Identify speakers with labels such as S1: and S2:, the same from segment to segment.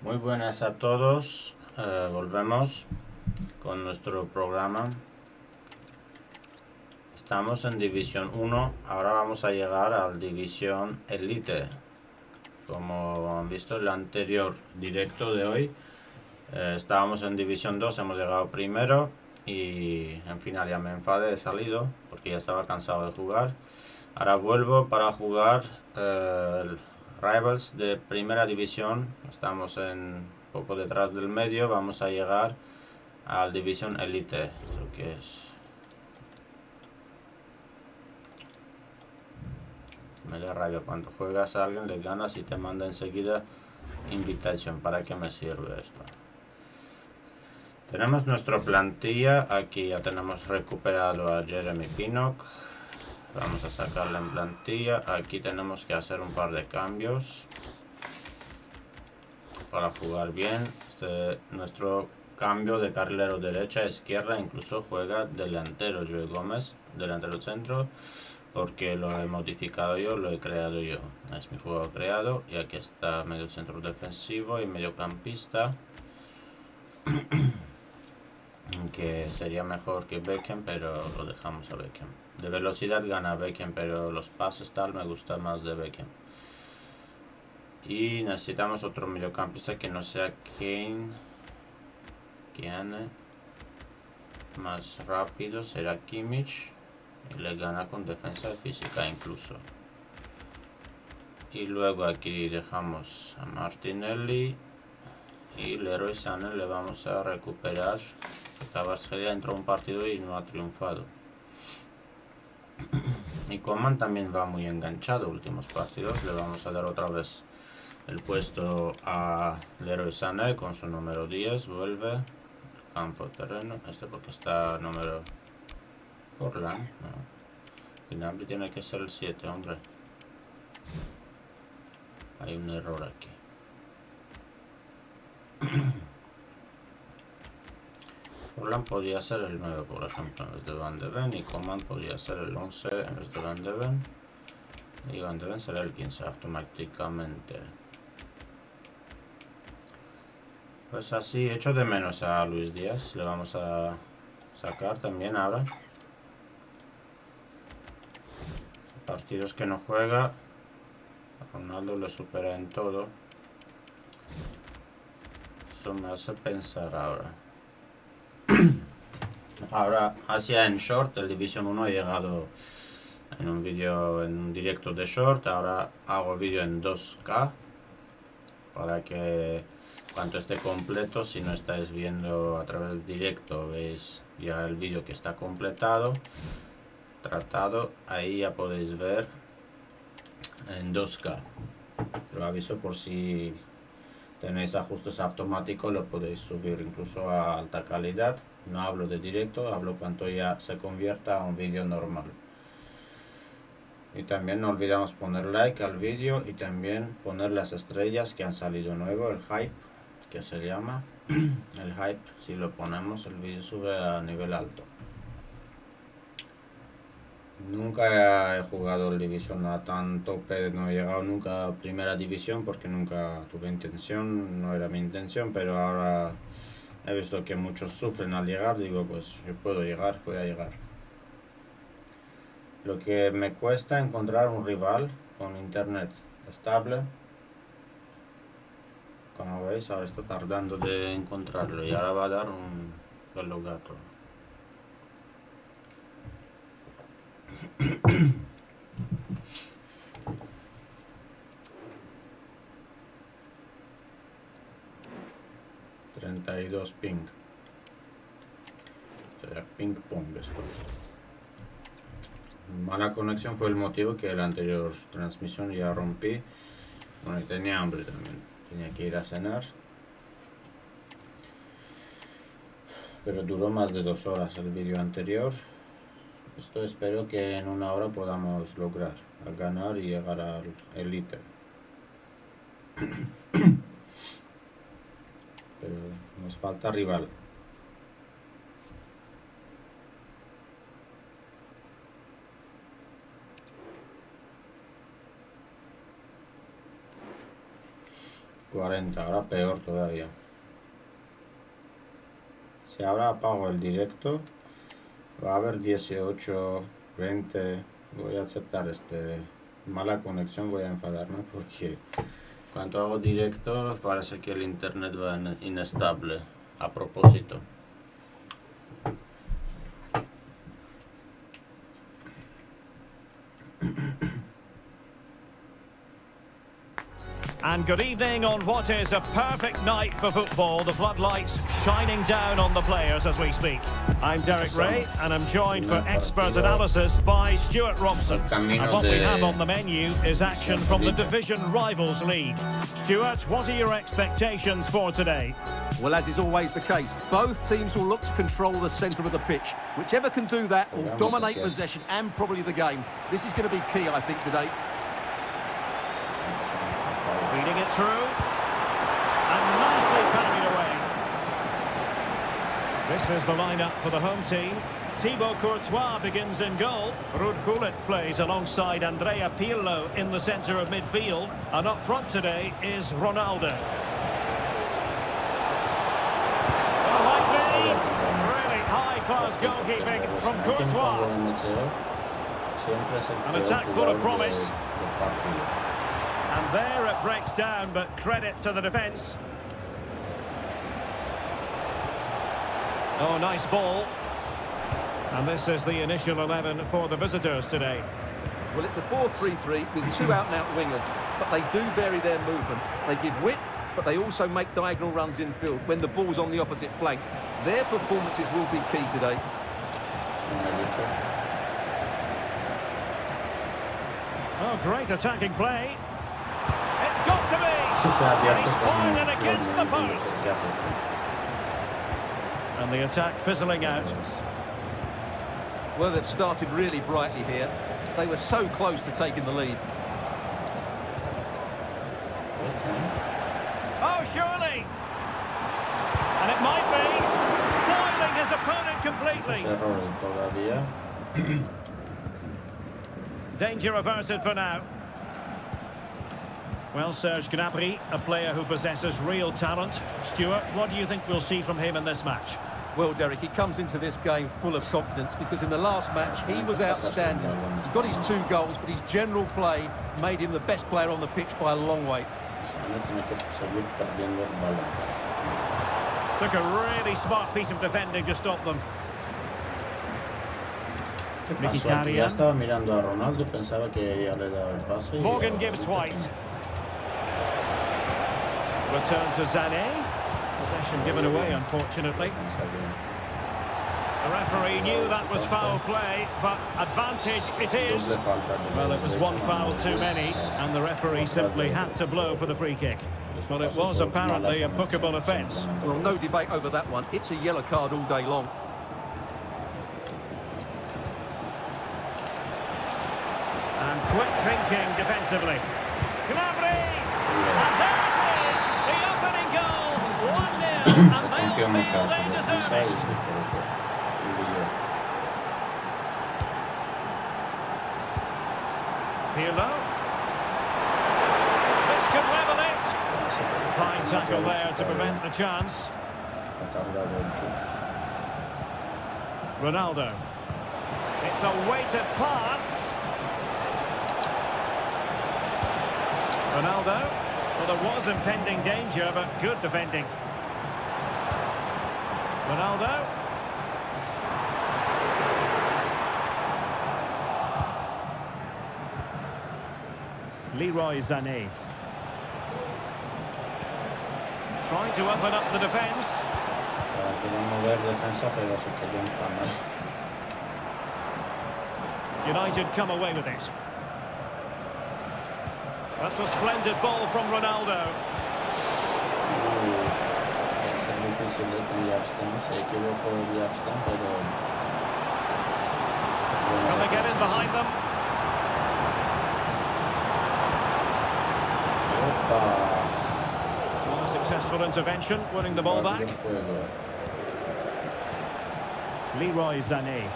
S1: Muy buenas a todos, volvemos con nuestro programa. Estamos en División 1, ahora vamos a llegar a la División Elite. Como han visto en el anterior directo de hoy, estábamos en División 2, hemos llegado primero y en final ya me enfadé, he salido porque ya estaba cansado de jugar. Ahora vuelvo para jugar el Rivals de primera división. Estamos en poco detrás del medio. Vamos a llegar a la división Elite. Eso que es. Me da rabia cuando juegas a alguien, le ganas y te manda enseguida invitación. ¿Para qué me sirve esto? Tenemos nuestra plantilla. Aquí ya tenemos recuperado a Jeremy Pinnock. Vamos a sacarla en plantilla. Aquí tenemos que hacer un par de cambios para jugar bien. Nuestro cambio de carrilero derecha a izquierda, incluso juega delantero Joe Gómez, delantero centro, porque lo he modificado yo, lo he creado yo. Es mi juego creado y aquí está medio centro defensivo y mediocampista, que sería mejor que Beckham, pero lo dejamos a Beckham. De velocidad gana Beckham, pero los pases tal me gusta más de Beckham. Y necesitamos otro mediocampista que no sea Kane. Más rápido será Kimmich y le gana con defensa física incluso. Y luego aquí dejamos a Martinelli y Leroy Sané le vamos a recuperar. Kvaratskhelia entró un partido y no ha triunfado. Y Coman también va muy enganchado últimos partidos. Le vamos a dar otra vez el puesto a Leroy Sané con su número 10. Vuelve campo terreno. Porque está número Forlán. No. Gnabry tiene que ser el 7, hombre. Hay un error aquí. Forlán podría ser el 9, por ejemplo, en vez de Van de Ven. Y Coman podría ser el 11 en vez de Van de Ven. Y Van de Ven será el 15 automáticamente. Pues así, echo de menos a Luis Díaz. Le vamos a sacar también ahora. Partidos que no juega. Ronaldo le supera en todo. Esto me hace pensar ahora. Ahora hacia en short, el Division 1 he llegado en un vídeo, en un directo de short. Ahora hago vídeo en 2K para que cuando esté completo, si no estáis viendo a través del directo, veis ya el vídeo que está completado, tratado. Ahí ya podéis ver en 2K. Lo aviso por si tenéis ajustes automáticos, lo podéis subir incluso a alta calidad. No hablo de directo, hablo cuando ya se convierta a un vídeo normal. Y también no olvidamos poner like al vídeo y también poner las estrellas que han salido nuevo, el hype que se llama. El hype, si lo ponemos, el vídeo sube a nivel alto. Nunca he jugado el Division a tan tope, no he llegado nunca a primera división porque nunca tuve intención, no era mi intención, pero ahora he visto que muchos sufren al llegar, digo pues yo puedo llegar, voy a llegar. Lo que me cuesta encontrar un rival con internet estable. Como veis, ahora está tardando de encontrarlo y ahora va a dar un pelo gato. ...32 ping. Será ping pong esto. Mala conexión fue el motivo que la anterior transmisión ya rompí. Bueno, y tenía hambre también. Tenía que ir a cenar. Pero duró más de 2 horas el vídeo anterior. Esto espero que en 1 hora podamos lograr ganar y llegar al Elite. Pero nos falta rival. 40, ahora peor todavía. Si ahora apago el directo, va a haber 18, 20. Voy a aceptar mala conexión, voy a enfadarme porque cuando hago directo parece que el internet va inestable a propósito.
S2: And good evening on what is a perfect night for football. The floodlights shining down on the players as we speak. I'm Derek Ray, and I'm joined for expert analysis by Stuart Robson. And what we have on the menu is action from the Division Rivals League. Stuart, what are your expectations for today?
S3: Well, as is always the case, both teams will look to control the centre of the pitch. Whichever can do that will dominate possession and probably the game. This is going to be key, I think, today.
S2: Feeding it through, and nicely carried away. This is the lineup for the home team. Thibaut Courtois begins in goal. Ruud Gullit plays alongside Andrea Pirlo in the centre of midfield. And up front today is Ronaldo. Well, like me, really high-class goalkeeping from Courtois. An attack full of promise. And there it breaks down, but credit to the defence. Oh, nice ball. And this is the initial 11 for the visitors today.
S3: Well, it's a 4-3-3 with two out-and-out wingers, but they do vary their movement. They give width, but they also make diagonal runs infield when the ball's on the opposite flank. Their performances will be key today.
S2: Oh, great attacking play. It's got to be! And he's firing it against the post. And the attack fizzling out.
S3: Well, they've started really brightly here. They were so close to taking the lead.
S2: Oh, surely! And it might be. Foiling his opponent completely. Danger averted for now. Well, Serge Gnabry, a player who possesses real talent. Stuart, what do you think we'll see from him in this match?
S3: Well, Derek, he comes into this game full of confidence because in the last match he was outstanding. He's got his 2 goals, but his general play made him the best player on the pitch by a long way.
S2: Took a really smart piece of defending to stop them.
S1: Ya estaba mirando a Ronaldo, pensaba que ya le daba el pase.
S2: Morgan gives White. Return to Sané. Possession given away, unfortunately. The referee knew that was foul play, but advantage it is. Well, it was one foul too many, and the referee simply had to blow for the free kick. But it was apparently a bookable offence.
S3: Well, no debate over that one. It's a yellow card all day long.
S2: And quick thinking defensively. Gnabry! And there it is! The opening goal! 1-0, and they'll feel they deserve it. Pirlo. This could level it. Fine tackle there to prevent the chance. Ronaldo. It's a weighted pass. Ronaldo. Well, there was impending danger, but good defending. Ronaldo. Leroy Sané. Trying to open up the defence. United come away with it. That's a splendid ball from Ronaldo. Can they get in behind them? Well, a successful intervention, winning the ball back. Leroy Sané.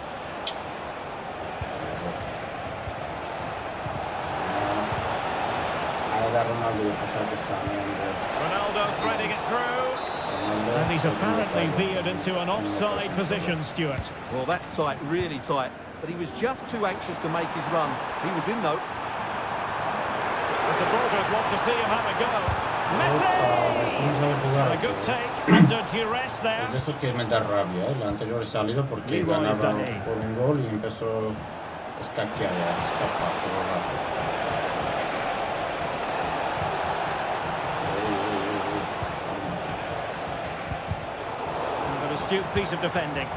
S1: a Ronaldo y pasar que Sané, hombre.
S2: Ronaldo threading it through. And he's apparently veered into an offside position, Stuart.
S3: Well, that's tight, really tight. But he was just too anxious to make his run. He was in, though.
S2: The supporters want to see him have a go. Messi! A good take under duress there.
S1: De estos que me da rabia, el anterior he salido porque ganaba por un gol y empezó a escaquear, a escapar todo el rato.
S2: An astute piece of defending.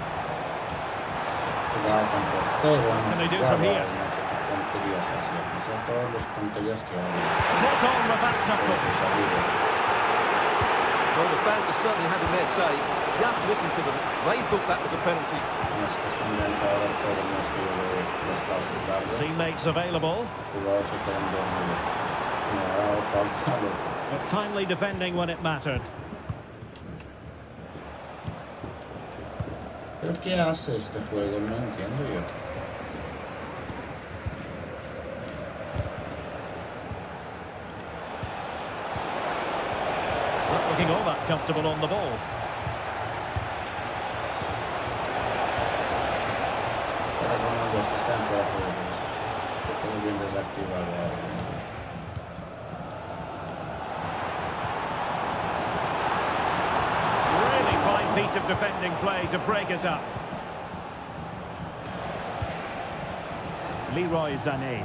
S1: Jugaba con portero,
S2: What can they do from here?
S1: tonterías así, son todas las tonterías que hago.
S2: Spot on with that tackle.
S3: Well, the fans are certainly having their say. Just listen to them. They thought that was a penalty.
S2: Teammates available. But timely defending when it mattered.
S1: ¿Pero qué hace este juego? No entiendo yo.
S2: Not looking all that comfortable on the ball. Really fine piece of defending play to break us up. Leroy Sané.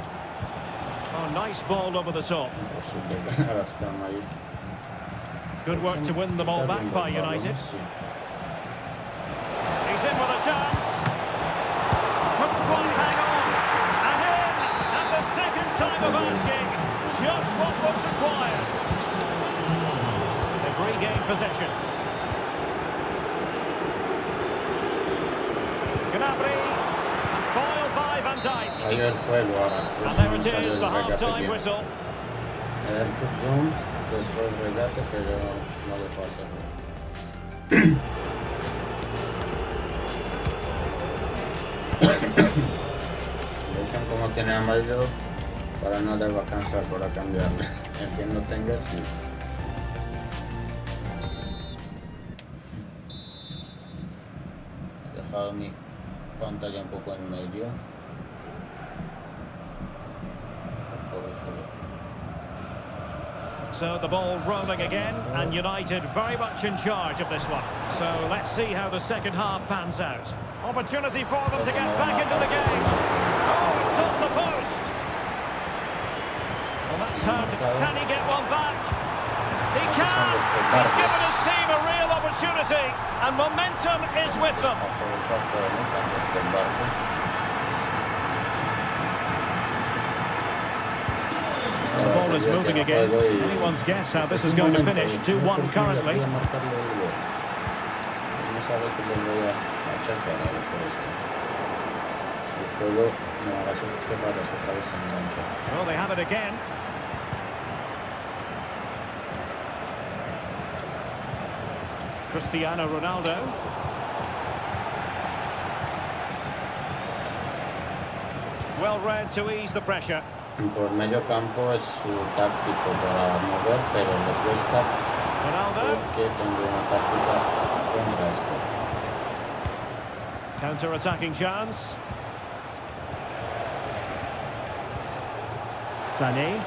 S2: Oh, nice ball over the top. Good work to win the ball back by United. He's in with a chance. From front, hang on. And in. And the second time of asking. Just what was required. They've regained possession. Gnabry. Foiled by Van Dijk. And there it is, the half-time whistle.
S1: Después regate, pero no le pasa. Buscan como tiene amarillo, para no deba cansar para cambiarle. El que no tenga, sí. He dejado mi pantalla un poco en medio.
S2: So the ball rolling again, and United very much in charge of this one. So let's see how the second half pans out. Opportunity for them to get back into the game. Oh, it's off the post. Well, that's hurt. Can he get one back? He can. He's given his team a real opportunity, and momentum is with them. The ball is moving again. Anyone's guess how this is going to finish. 2-1 currently. Well, they have it again. Cristiano Ronaldo. Well read to ease the pressure.
S1: Por medio campo es su táctico para mover, pero le cuesta porque tengo una táctica contra esto.
S2: Counter-attacking chance. Sané.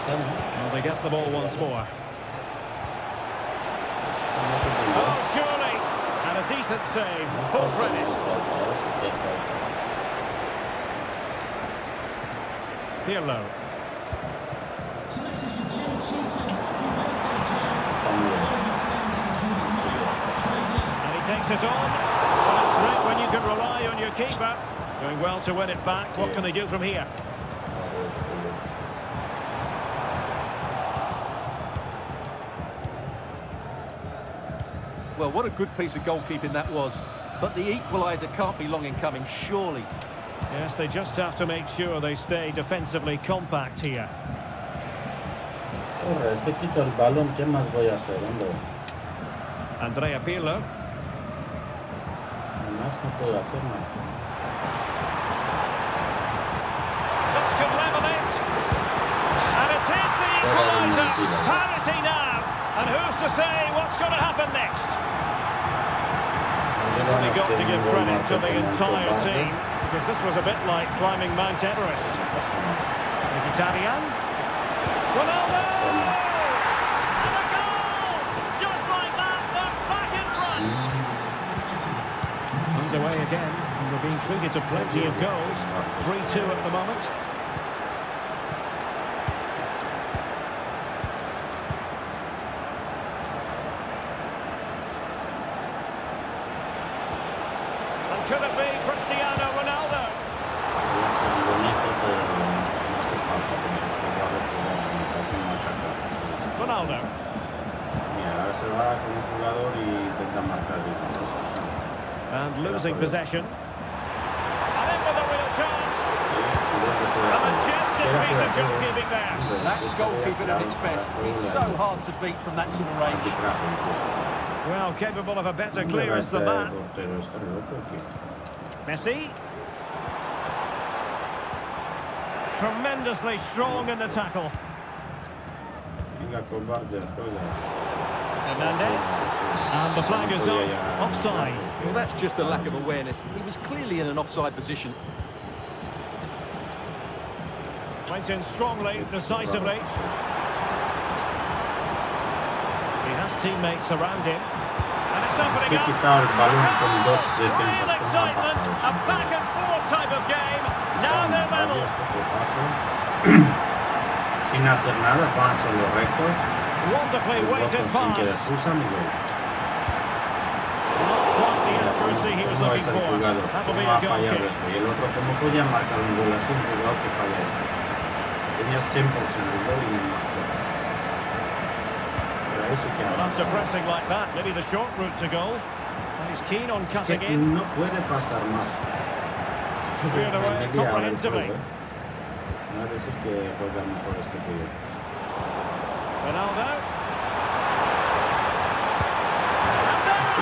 S2: Well, they get the ball once more. Oh, surely! And a decent save. Full credit. Pirlo. And he takes it on. Well, it's great when you can rely on your keeper. Doing well to win it back. What can they do from here?
S3: Well, what a good piece of goalkeeping that was. But the equaliser can't be long in coming, surely.
S2: Yes, they just have to make sure they stay defensively compact here.
S1: Es que quito el balón, ¿qué más voy a hacer, hombre?
S2: Andrea Pirlo.
S1: Más no puedo hacer nada.
S2: This could level it. And it's Equaliser, parity now, and who's to say what's going to happen next? Only got to give credit to the entire team, because this was a bit like climbing Mount Everest. Mkhitaryan, Ronaldo, and a goal! Just like that, they're back in front. Underway again, and we're being treated to plenty of goals. 3-2 at the moment. Could it be Cristiano Ronaldo? Ronaldo. And losing possession. And in with a real chance. A majestic piece of goalkeeping there.
S3: That's goalkeeping at its best. He's so hard to beat from that sort of range.
S2: Well, capable of a better clearance than that. Messi. Tremendously strong in the tackle. Hernandez. And the flag is up. Offside.
S3: Well, that's just a lack of awareness. He was clearly in an offside position.
S2: Went in strongly, decisively. He has teammates around him. And it's opening up. Real excitement. A back and forth type of game. Now they're level.
S1: Sin hacer nada, van solo recto.
S2: Wonderfully weighted pass. Not quite the accuracy he was looking for. That'll be a goal kick.
S1: Y el otro, ¿cómo podía marcar un gol así? Un jugador que falla esto. Tenía 100% el gol y no marcó.
S2: Well, after pressing like that, maybe the short route to goal. And he's keen on cutting in.
S1: No puede pasar más.
S2: Cleared away comprehensively.
S1: No es decir que juega mejor este tío.
S2: Ronaldo.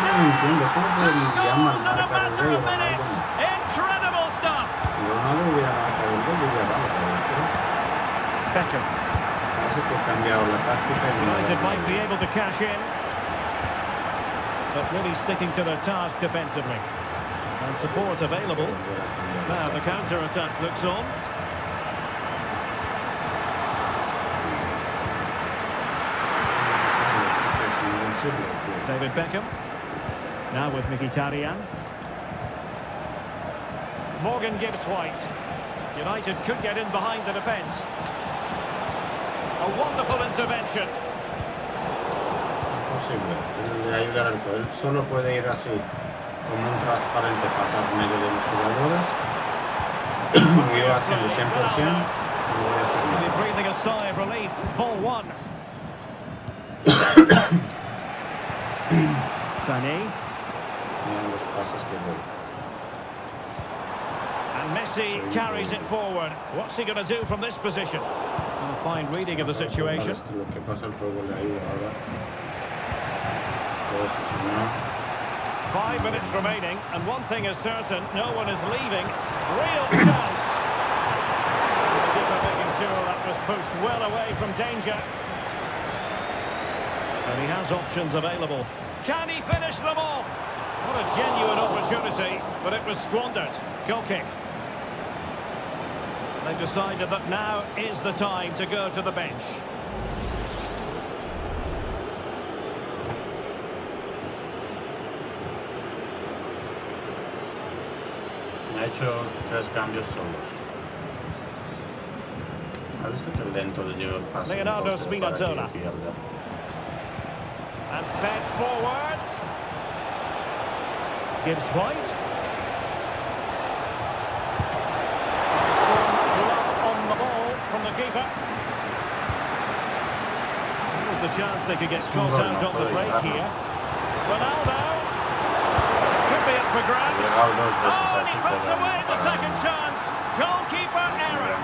S1: No entiendo cómo pueden llamar
S2: In a matter of minutes. Incredible stuff.
S1: Ronaldo hubiera marcado el gol y hubiera dado para esto.
S2: Beckham.
S1: Parece que ha cambiado la táctica.
S2: United might be able to cash in, but really sticking to their task defensively. And support available. Now the counter-attack looks on. David Beckham. Now with Mkhitaryan. Morgan gives White. United could get in behind the defence. A wonderful intervention.
S1: Imposible. Le ayudar al gol. Solo puede ir así, como un transparente, pasar medio de los jugadores. Yo haciendo 100%. No voy a hacer nada.
S2: Breathing a sigh of relief. Ball one. Sané.
S1: Miren los pases que doy.
S2: And Messi carries it forward. What's he going to do from this position? A fine reading of the situation.
S1: Lo que pasa el juego le ayuda ahora. Todo eso, señor.
S2: 5 minutes remaining, and one thing is certain, no one is leaving. Real chance. The keeper making sure that was pushed well away from danger. And he has options available. Can he finish them off? What a genuine opportunity, but it was squandered. Goal kick. They've decided that now is the time to go to the bench.
S1: Ha hecho 3 cambios solos. ¿Has visto que lento le dio el pase?
S2: Leonardo Spinazzola. And fed forwards. Gives White. Strong glove on the ball from the keeper. There's the chance they could get caught out on the break here. Ronaldo. Could be up for grabs. Oh, and he puts away the second chance. Goalkeeper error.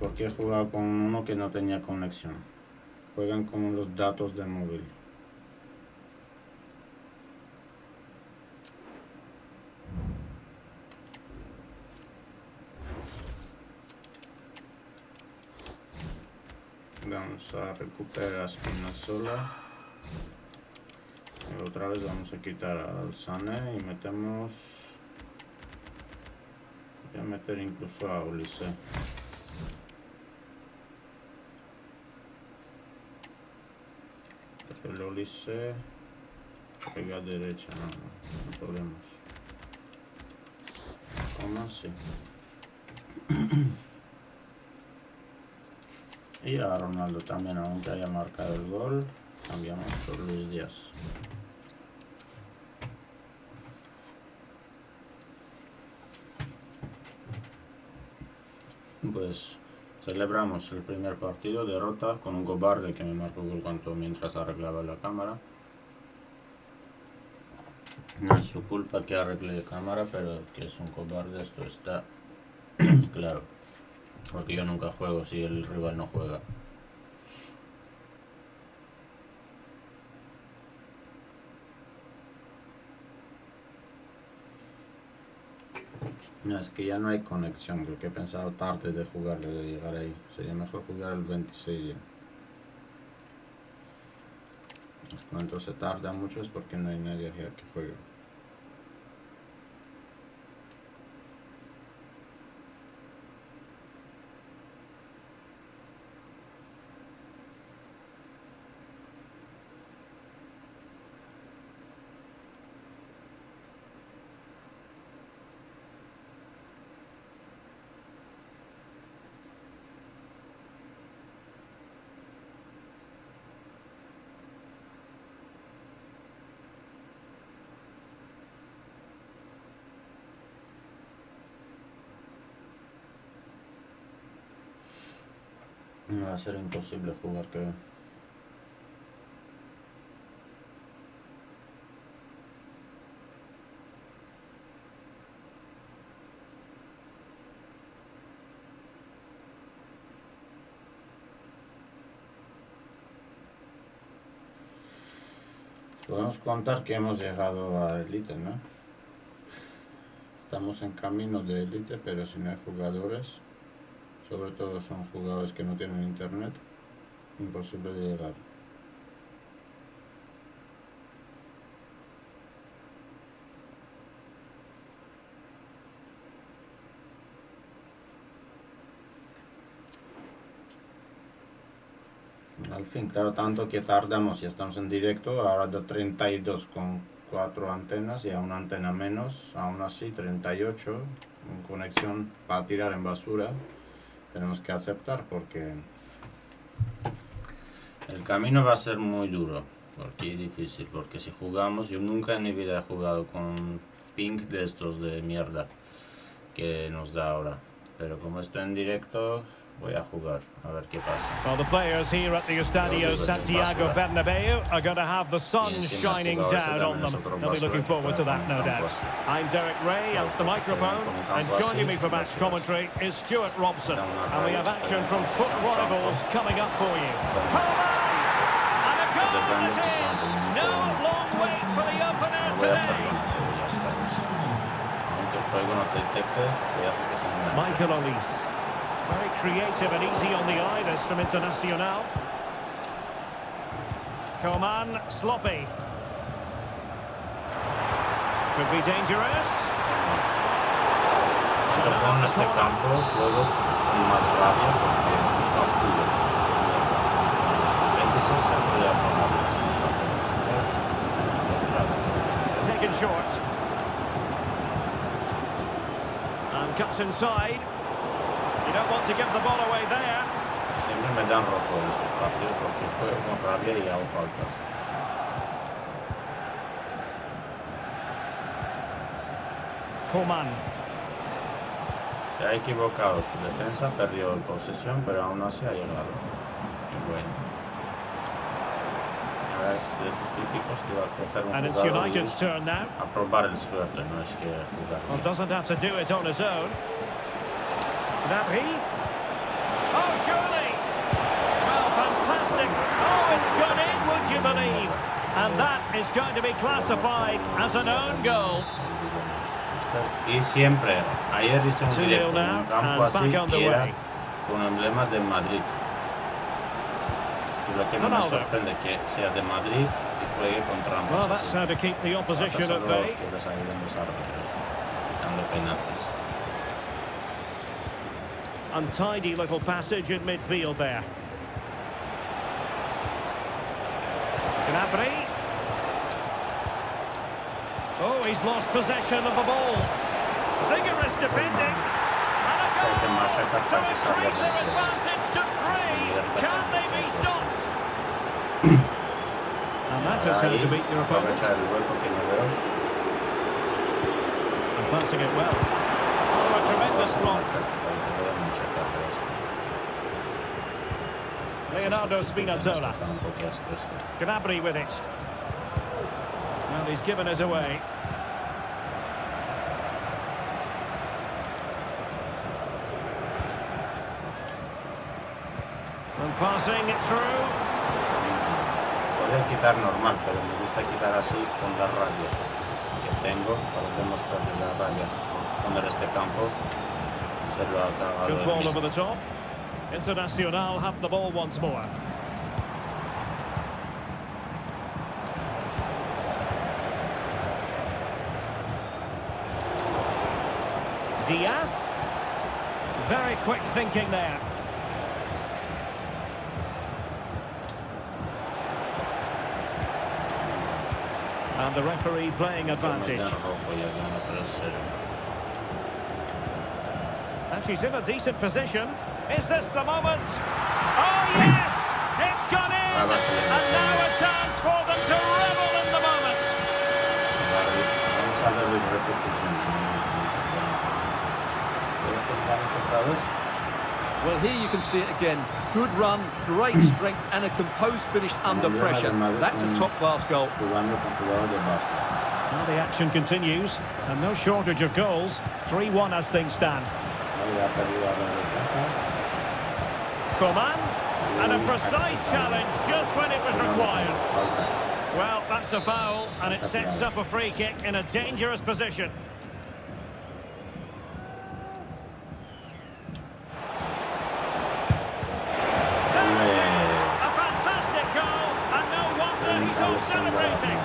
S1: Porque he jugado con uno que no tenía conexión. Juegan con los datos del móvil. Vamos a recuperar a Spinazzola. Y otra vez vamos a quitar al Sané y metemos... Voy a meter incluso a Ulises. El Ulises pega a derecha, no podemos. ¿Cómo así? Y a Ronaldo también, aunque haya marcado el gol, cambiamos por Luis Díaz. Pues celebramos el primer partido, derrota con un cobarde que me marcó gol mientras arreglaba la cámara. No es su culpa que arregle la cámara, pero que es un cobarde, esto está claro. Porque yo nunca juego si el rival no juega. No, es que ya no hay conexión, porque he pensado tarde de jugar, de llegar ahí. Sería mejor jugar el 26 ya. Cuando se tarda mucho es porque no hay nadie aquí que juegue. No va a ser imposible jugar, creo. Podemos contar que hemos llegado a Elite, ¿no? Estamos en camino de Elite, pero si no hay jugadores, sobre todo son jugadores que no tienen internet, imposible de llegar. Al fin, claro, tanto que tardamos, ya estamos en directo, ahora de 32 con 4 antenas y a una antena menos, aún así 38 en conexión para tirar en basura. Tenemos que aceptar porque el camino va a ser muy duro, porque es difícil, porque si jugamos, yo nunca en mi vida he jugado con ping de estos de mierda que nos da ahora, pero como estoy en directo voy a jugar, a ver qué pasa.
S2: Well, the players here at the Estadio Santiago Bernabeu are going to have the sun shining down on them. They'll be looking forward to that, no doubt. I'm Derek Ray, at the microphone, and joining me for match commentary is Stuart Robson. And we have action from foot rivals coming up for you. And a goal it is! No long wait for the opener today. Michael Olise. Very creative and easy on the eye, this from Internacional. Coman, sloppy. Could be dangerous.
S1: Con este campo, luego con más rabia porque capturas. 26 se podría ponerlos.
S2: Taken short. And cuts inside. You don't want to give the ball away there.
S1: Siempre me dan rojo en estos partidos porque juego con rabia y hago faltas.
S2: Coman.
S1: Se ha equivocado su defensa, perdió la posesión, pero aún así ha llegado. Qué bueno. Ahora es de esos típicos que va a coger un jugador y a probar el suerte, no es que jugar.
S2: Well, doesn't have to do it on his own. Nabi. Oh, surely. Well, fantastic. Oh, it's gone in, would you believe? And that is going to be classified as an own goal.
S1: Y siempre, ayer hice un directo en un campo así y era con emblema de Madrid. lo que no me sorprende que sea de Madrid y juegue contra ambos.
S2: Well, that's how to keep the opposition at bay.
S1: Que les ayuden los árbitros, quitando penaltis.
S2: Untidy little passage in midfield there. Gnabry. Oh, he's lost possession of the ball. Vigorous defending. And a goal to increase their advantage to 3. Can they be stopped? And that is how to beat your opponent. And passing it well. Oh, a tremendous block. Leonardo Spinazzola. Gnabry with it. Well, he's given us away. And passing it through.
S1: Podría quitar normal, pero me gusta quitar así con la rabia que tengo para demostrarle la rabia. Poner este campo se lo ha acabado.
S2: Good ball over the top. Internacional have the ball once more. Diaz. Very quick thinking there. And the referee playing advantage. And she's in a decent position. Is this the moment? Oh, yes! It's gone in! And now a chance for them to revel in the moment.
S3: Well, here you can see it again. Good run, great strength, and a composed finish under pressure. That's a top-class goal.
S2: Well, the action continues, and no shortage of goals. 3-1 as things stand. Coman, and a precise challenge just when it was required. Well, that's a foul, and it sets up a free kick in a dangerous position. A fantastic goal, and no wonder he's all celebrating.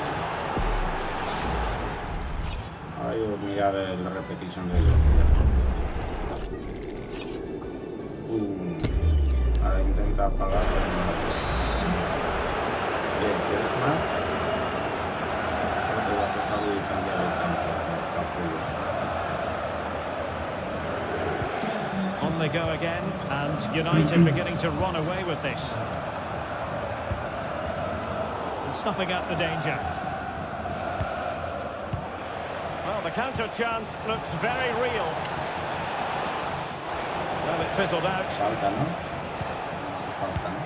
S1: Ahora yo mirar la repetición de ahora intenta apagar, pero no. ¿Quieres más? Creo que vas a salir y cambiar el campo.
S2: On they go again, and United beginning to run away with this. And snuffing out the danger. Well, the counter chance looks very real. Well, it fizzled out.
S1: Falta, ¿no? Falta, ¿no?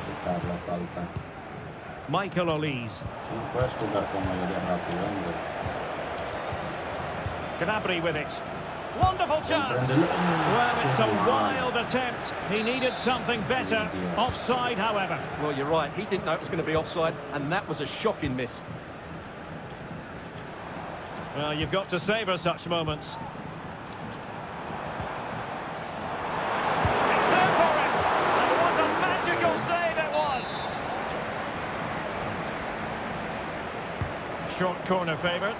S1: Quitar la falta.
S2: Michael Olise.
S1: No puedes jugar con mayoría rápido, hombre.
S2: Gnabry with it. Wonderful chance. Well, it's a wild attempt. He needed something better. Offside, however.
S3: Well, you're right. He didn't know it was going to be offside, and that was a shocking miss.
S2: Well, you've got to savour such moments. It's there for him. And what a magical save it was. Short corner favoured.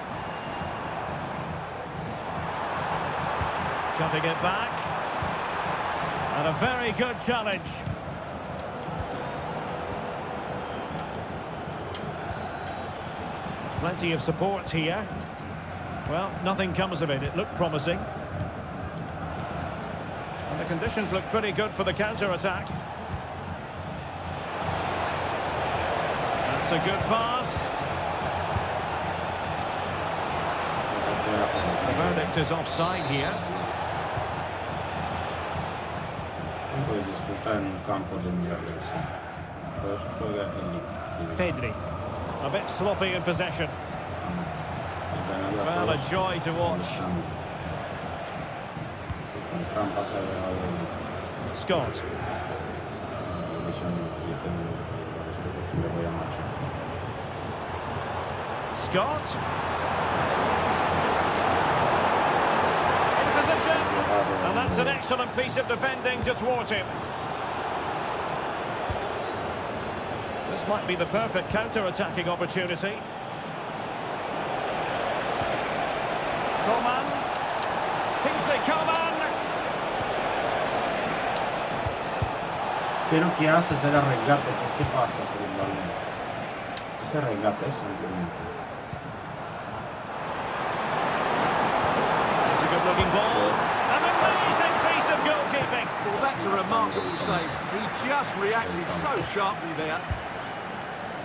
S2: Cutting it back. And a very good challenge. Plenty of support here. Well, nothing comes of it. It looked promising. And the conditions look pretty good for the counter-attack. That's a good pass. The verdict is offside here.
S1: Puedes disfrutar en un campo de mierda. Puedes jugar en
S2: Pedri. A bit sloppy in possession. Well, a joy to watch. Scott. Scott. In position. And that's an excellent piece of defending to thwart him. This might be the perfect counter-attacking opportunity. Coman. Kingsley Coman.
S1: Pero ¿qué hace ese regate? ¿Por qué pasa ese balón? Ese regate es simplemente.
S2: It's a good-looking ball. An amazing piece of goalkeeping.
S3: Well, that's a remarkable save. He just reacted so sharply there.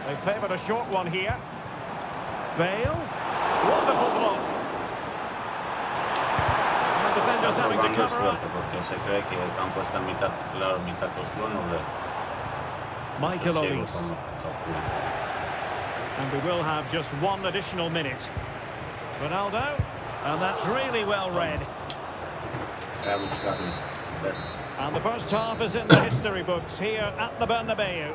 S2: They favoured a short one here. Bale. Wonderful block. And the defenders having to cover up.
S1: Porque se cree que el campo está mitad claro, mitad oscuro, no ve.
S2: Michael Olise. And we will have just one additional minute. Ronaldo. And that's really well read. And the first half is in the history books here at the Bernabeu.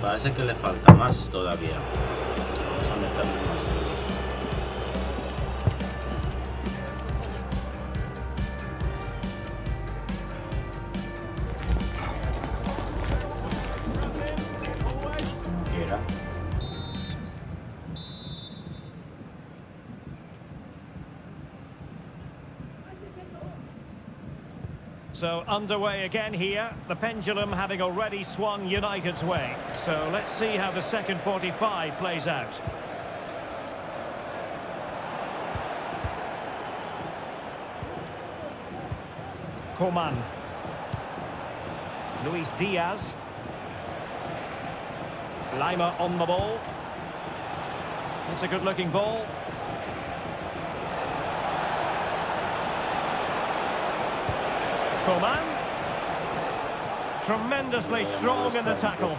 S1: Parece que le falta más todavía. Vamos a meterle más goles. Como quiera.
S2: So underway again here, the pendulum having already swung United's way. So let's see how the second 45 plays out. Coman. Luis Diaz. Lima on the ball. It's a good-looking ball. Coman. Tremendously strong in the tackle.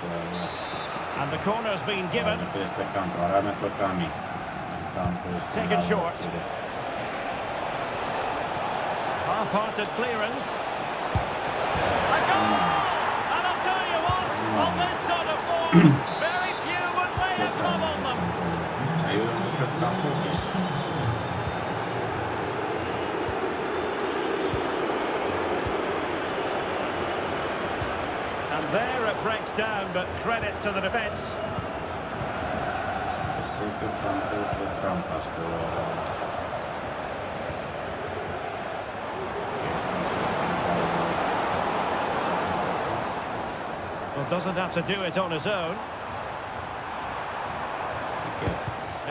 S2: And the corner's been given. Taken short. Half-hearted clearance. A goal! And I'll tell you what, on this sort of form, very few would lay a club on them. And there it breaks down, but credit to the defence. Well, doesn't have to do it on his own.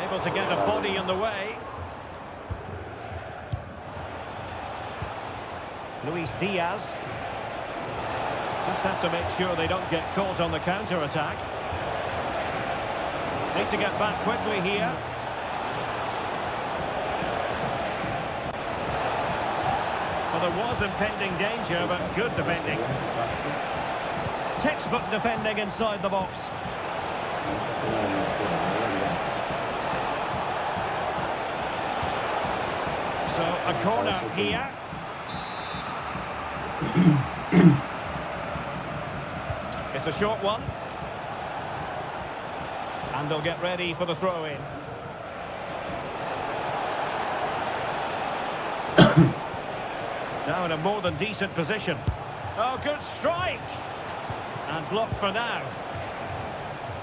S2: Able to get a body in the way. Luis Diaz. Just have to make sure they don't get caught on the counter-attack. Need to get back quickly here. Well, there was impending danger, but good defending. Textbook defending inside the box. So, a corner here. It's a short one. And they'll get ready for the throw-in. Now in a more than decent position. Oh, good strike! And blocked for now.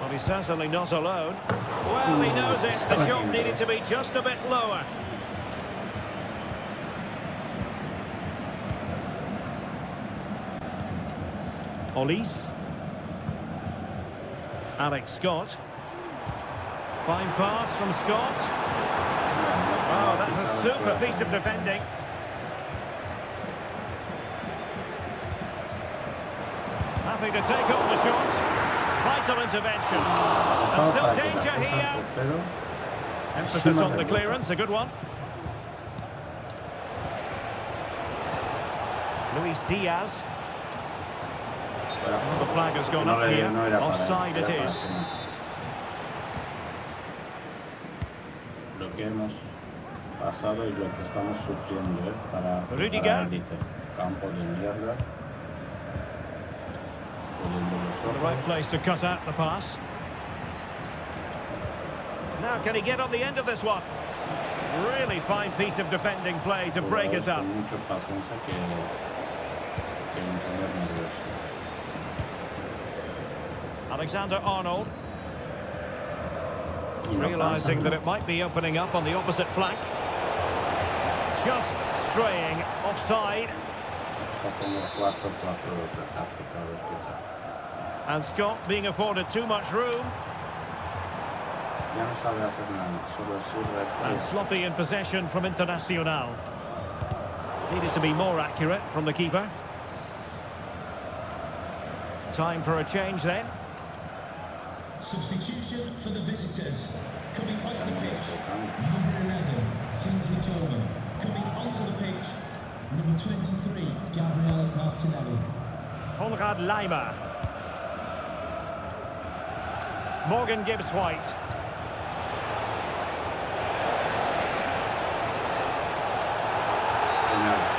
S2: Well, he's certainly not alone. Well, he knows it. The shot needed to be just a bit lower. Olise. Alex Scott. Fine pass from Scott. Oh, that's a super piece of defending. Happy to take on the shot. Vital intervention. And still danger here. Emphasis on the clearance, a good one. Luis Diaz. The flag has gone up here. Offside it is.
S1: Lo que hemos pasado y lo que estamos sufriendo para
S2: Rudiger.
S1: el campo de Llegar.
S2: The right place to cut out the pass. Now can he get on the end of this one? Really fine piece of defending play to break us up.
S1: Mucha paciencia que nervioso.
S2: Alexander-Arnold. Realising that it might be opening up on the opposite flank. Just straying offside. And Scott being afforded too much room. And sloppy in possession from Internacional. Needed to be more accurate from the keeper. Time for a change then.
S4: Substitution for the visitors. Coming off the pitch, number 11, Kingsley Coleman. Coming onto the pitch, number 23, Gabriel Martinelli.
S2: Konrad Laimer. Morgan Gibbs-White.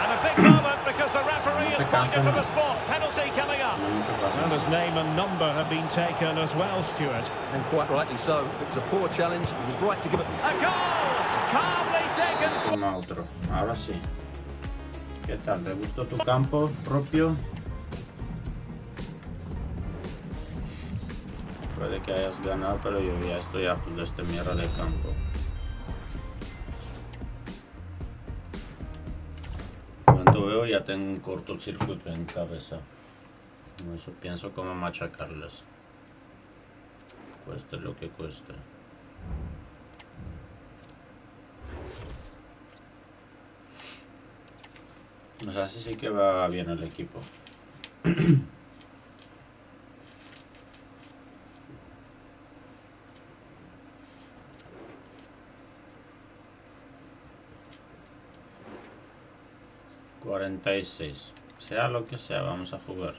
S2: And a big moment because the referee has pointed to the spot. Penalty coming up. And his name and number have been taken as well, Stuart.
S3: And quite rightly so. It was a poor challenge. He was right to give it.
S2: A goal! Calmly taken.
S1: Otro. Ahora sí. ¿Qué tal? ¿Te gustó tu campo propio? Puede que hayas ganado, pero yo ya estoy harto de esta mierda de campo. Cuando veo ya tengo un cortocircuito en cabeza. Eso pienso cómo machacarles. Cueste lo que cueste. O sea, sí que va bien el equipo. $46. Sea lo que sea, vamos a jugar.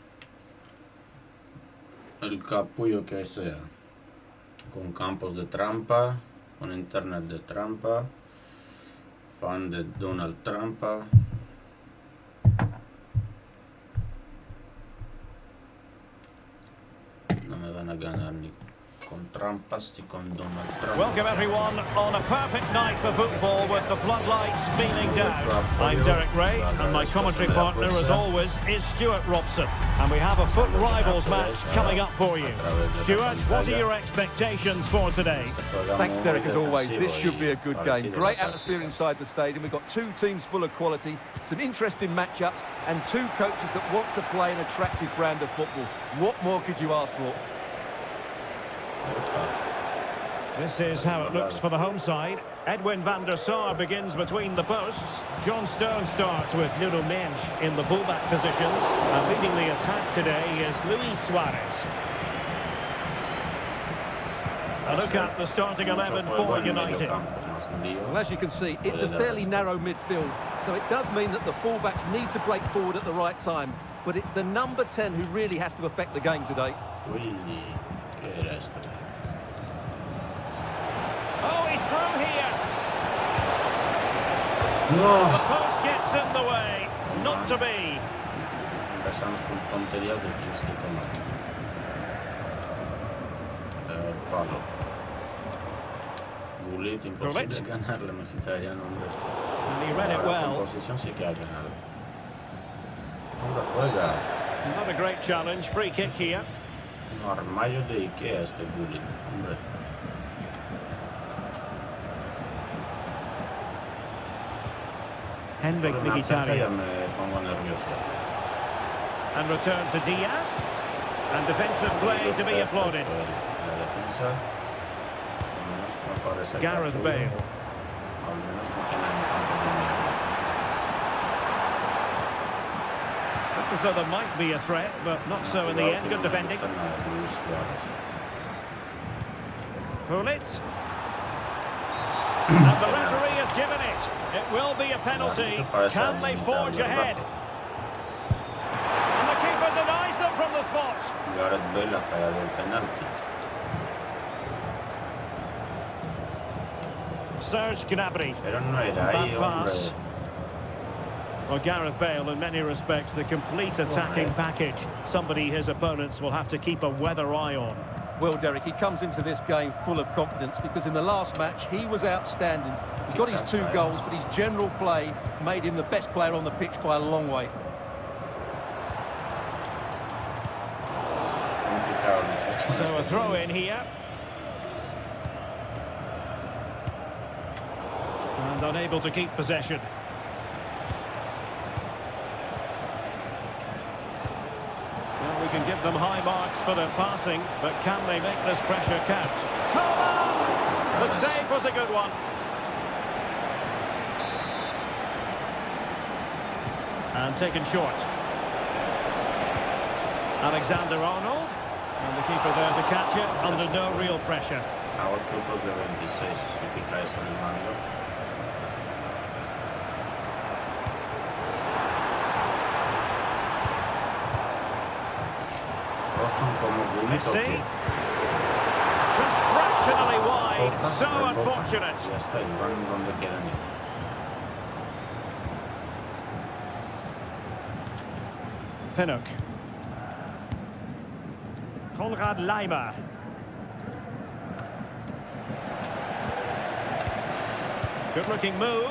S1: El capullo que sea. Con campos de trampa. Con internet de trampa. Fan de Donald Trampa. No me van a ganar ni con trampas ni con Donald Trump.
S2: Welcome everyone on a perfect night for football with the floodlights beaming down. I'm Derek Ray and my commentary partner as always is Stuart Robson. And we have a foot rivals match coming up for you. Stuart, what are your expectations for today?
S3: Thanks, Derek, as always. This should be a good game. Great atmosphere inside the stadium. We've got two teams full of quality, some interesting matchups, and two coaches that want to play an attractive brand of football. What more could you ask for?
S2: This is how it looks for the home side. Edwin van der Sar begins between the posts. John Stone starts with Nuno Mendes in the fullback positions. And leading the attack today is Luis Suarez. A look at the starting 11 for United.
S3: Well, as you can see, it's a fairly narrow midfield, so it does mean that the fullbacks need to break forward at the right time. But it's the number 10 who really has to affect the game today.
S2: Oh, he's through here.
S1: No.
S2: The post gets in the way. Not to be.
S1: Empezamos con tonterías de Kingsley Coleman. Palo. Gullit, imposible ganarle, Mkhitaryan, hombre.
S2: And he read it well.
S1: Posición sí que ha ganado. ¿Dónde juega?
S2: Not a great challenge. Free kick here.
S1: Un armario de Ikea este Gullit, hombre.
S2: Henrik Mkhitaryan.
S1: Me pongo nervioso.
S2: And return to Diaz. And defensive play to be applauded.
S1: La defensa.
S2: Gareth Bale. Looked as though there might be a threat, but not so in the end. Good defending. Pullet. And the referee has given it. It will be a penalty. Can they forge ahead? And the keeper denies them from the spot.
S1: Gareth Bale ha fallado el penalti.
S2: Serge Gnabry.
S1: Pero no era ahí,
S2: pass. Well, Gareth Bale, in many respects, the complete attacking package. Somebody his opponents will have to keep a weather eye on.
S3: Well, Derek, he comes into this game full of confidence because in the last match, he was outstanding. He got his 2 goals, but his general play made him the best player on the pitch by a long way.
S2: A throw in here. And unable to keep possession. Well, we can give them high marks for their passing, but can they make this pressure count? The save was a good one. And taken short. Alexander-Arnold. And the keeper there to catch it under no real pressure.
S1: Ahora trucos de 26, si fijáis en el mando. Todos son como bullitos que...
S2: Just fractionally wide, so unfortunate.
S1: Ya está, y van donde quieran ir.
S2: Pinnock. Konrad Leimer. Good-looking move.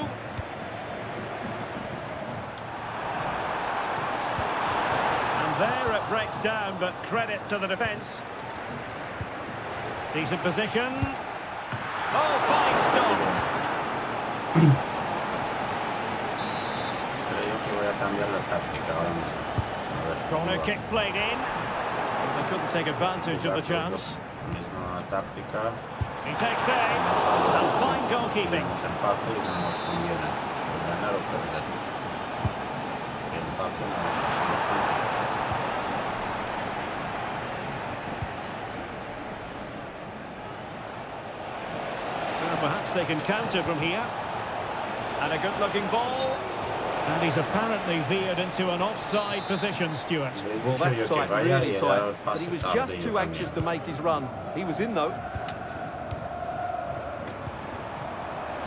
S2: And there it breaks down, but credit to the defence. Decent position. Oh, fine stop.
S1: Creo que voy a cambiar la táctica ahora mismo. A ver.
S2: Corner kick played in. They couldn't take advantage of the chance.
S1: Misma táctica.
S2: He takes aim. And fine goalkeeping.
S1: Tenemos empate y no nos conviene ganar o perder. El empate no nos consigue puntos.
S2: Well, perhaps they can counter from here. And a good-looking ball. And he's apparently veered into an offside position, Stuart.
S3: Well, that's tight, really tight. But he was just too anxious to make his run. He was in, though.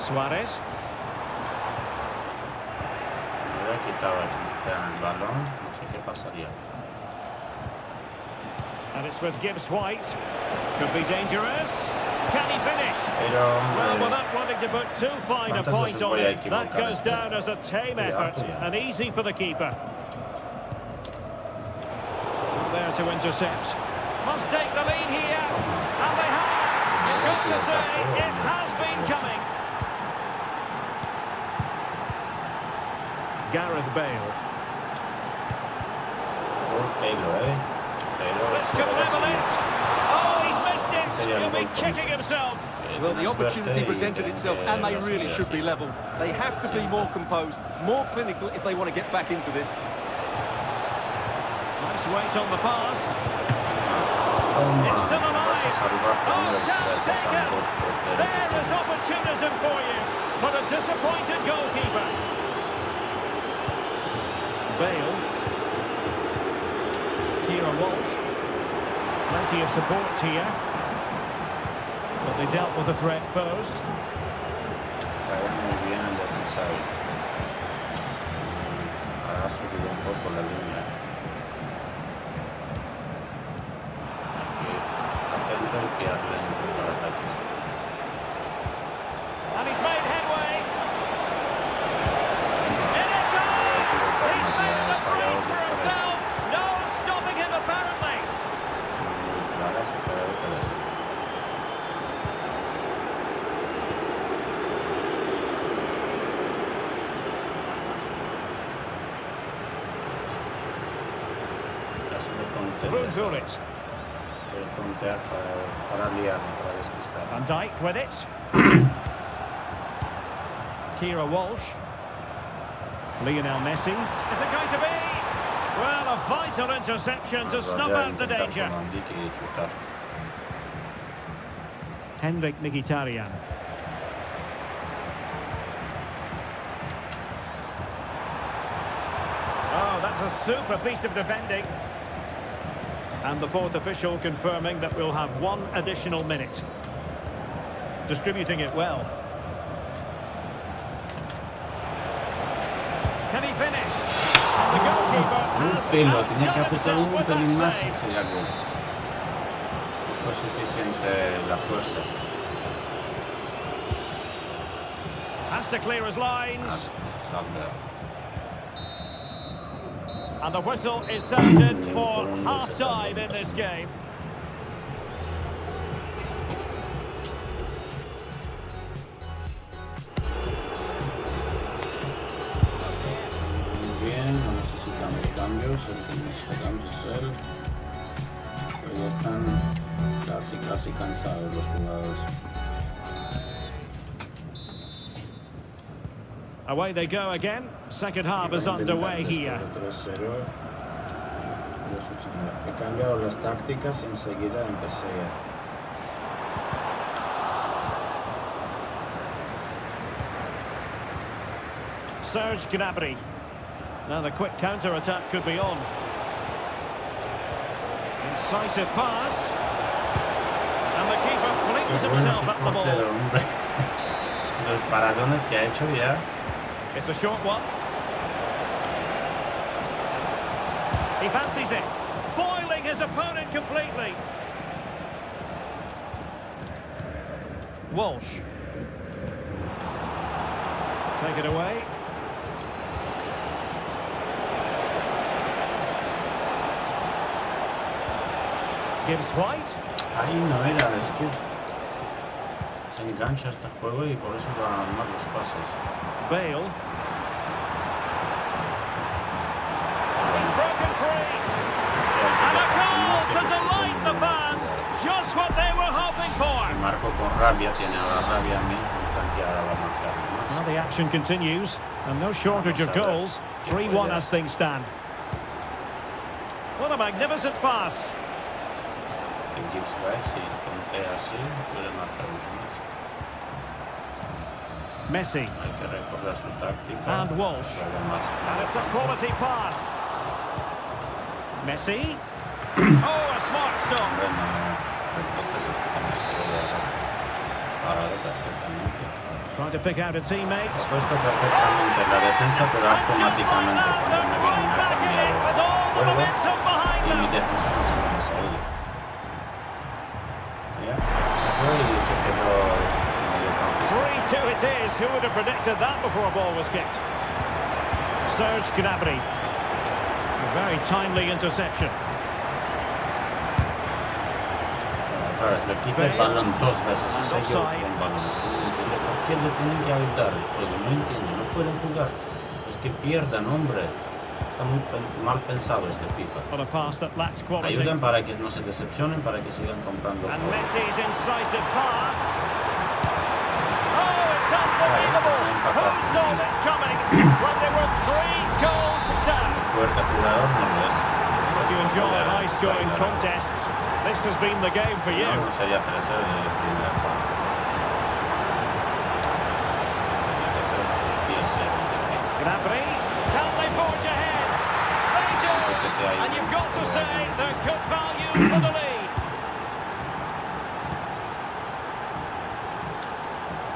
S2: Suarez.
S1: Me voy a quitar el balón, no sé qué pasaría.
S2: And it's with Gibbs White. Could be dangerous. Can he finish?
S1: Pero,
S2: Well, without wanting to put too fine a point on it, that goes
S1: esto?
S2: down as a tame effort and easy for the keeper. There to intercept. Must take the lead here. And they have. You've got to say, it has been coming. Gareth Bale. This could level it. Oh, he's missed it. He'll be kicking himself.
S3: Well, the opportunity presented itself, and they really should be level. They have to be more composed, more clinical if they want to get back into this.
S2: Nice weight on the pass. It's still alive. Oh, chance taken. There is opportunism for you, for the disappointed goalkeeper. Bale. Kira Walsh. Plenty of support here. But they dealt with the threat posed.
S1: Muy bien el defensor. Ha subido un poco la línea. Atento y pillarle en contraataques.
S2: And he's made headway. In it goes! He's made a place for himself. No stopping him apparently.
S1: Clara se fue de tres.
S2: Brunvuric.
S1: Para liarme, para despistar.
S2: Van Dijk with it. Kira Walsh. Lionel Messi. Is it going to be? Well, a vital interception to snuff out the danger. Henrik Mkhitaryan. Oh, that's a super piece of defending. And the fourth official confirming that we'll have one additional minute. Distributing it well. Can he finish? The goalkeeper has
S1: Tenía que apretar
S2: done
S1: un
S2: with
S1: pelín
S2: that
S1: más y
S2: save.
S1: sería gol. No fue suficiente la fuerza.
S2: Has to clear his lines. And the whistle is sounded for half-time in this game.
S1: cambios, vamos a hacer. Pero ya están casi cansados los jugadores.
S2: Away they go again. Second half is underway here.
S1: He cambiado las tácticas y enseguida empecé ya.
S2: Serge Gnabry. Now the quick counter-attack could be on. Incisive pass. And the keeper flings himself at the ball.
S1: Los paradones que ha hecho ya.
S2: It's a short one. He fancies it. Foiling his opponent completely. Walsh. Take it away. Gibbs White.
S1: Ahí no era, es que se engancha este juego y por eso van mal los pases.
S2: Bale. He's broken free. And a goal to delight the fans. Just what they were hoping for.
S1: Marco con rabia, tiene ahora rabia a mí, cantidad va a marcar.
S2: Well, the action continues, and no shortage of goals. 3-1 as things stand. What a magnificent pass.
S1: El Gibbs White, si conté así, puede marcar mucho más.
S2: Messi.
S1: Hay que recordar su táctica.
S2: And Walsh. And it's a quality pass. Messi. Oh, a smart stop. Trying to pick out a teammate.
S1: Puesto perfectamente la defensa, pero automáticamente cuando me viene a cambiar el juego y mi defensa no se me salió. Ya, se fue y se quedó medio campo.
S2: 3-2 it is. Who would have predicted that before a ball was kicked? Serge Gnabry. A very timely interception.
S1: Le quita el balón dos veces y se lleva un balón. ¿Por qué le tienen que ayudar el juego? No entiendo, no pueden jugar. Es que pierdan, hombre. Está muy mal pensado este FIFA.
S2: On a pass that lacks quality.
S1: Ayuden para que no se decepcionen, para que sigan comprando.
S2: And Messi's incisive pass. Oh, it's unbelievable. Who saw this coming when they were 3 goals down?
S1: Fuerte jugador, no lo es.
S2: If you enjoy high-scoring contests, this has been the game for you.
S1: No sería 3-0 de primera parte.
S2: Gnabry, can they forge ahead? They do! And you've got to say they're good value for the lead.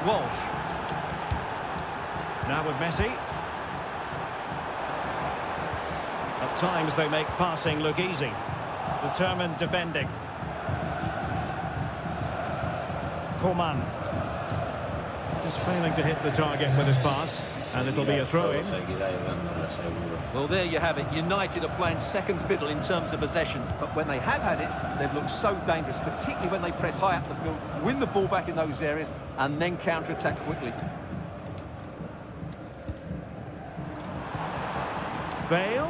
S2: Walsh. Now with Messi. At times they make passing look easy. Determined defending. Coman. Just failing to hit the target with his pass. And it'll be a throw-in.
S3: Well, there you have it. United are playing second fiddle in terms of possession. But when they have had it, they've looked so dangerous, particularly when they press high up the field, win the ball back in those areas, and then counter-attack quickly.
S2: Bale.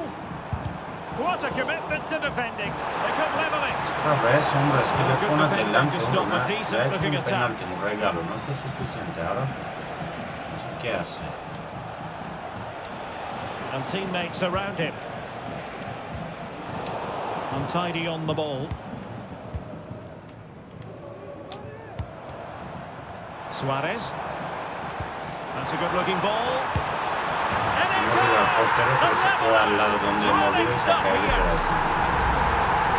S2: What a commitment to defending. They could level it.
S1: Otra vez, hombre, es que le pone delante.
S2: To stop a decent-looking attack.
S1: Un regalo, no es suficiente ahora. No sé qué hace.
S2: And teammates around him. Untidy on the ball. Suarez. That's a good-looking ball. And it goes!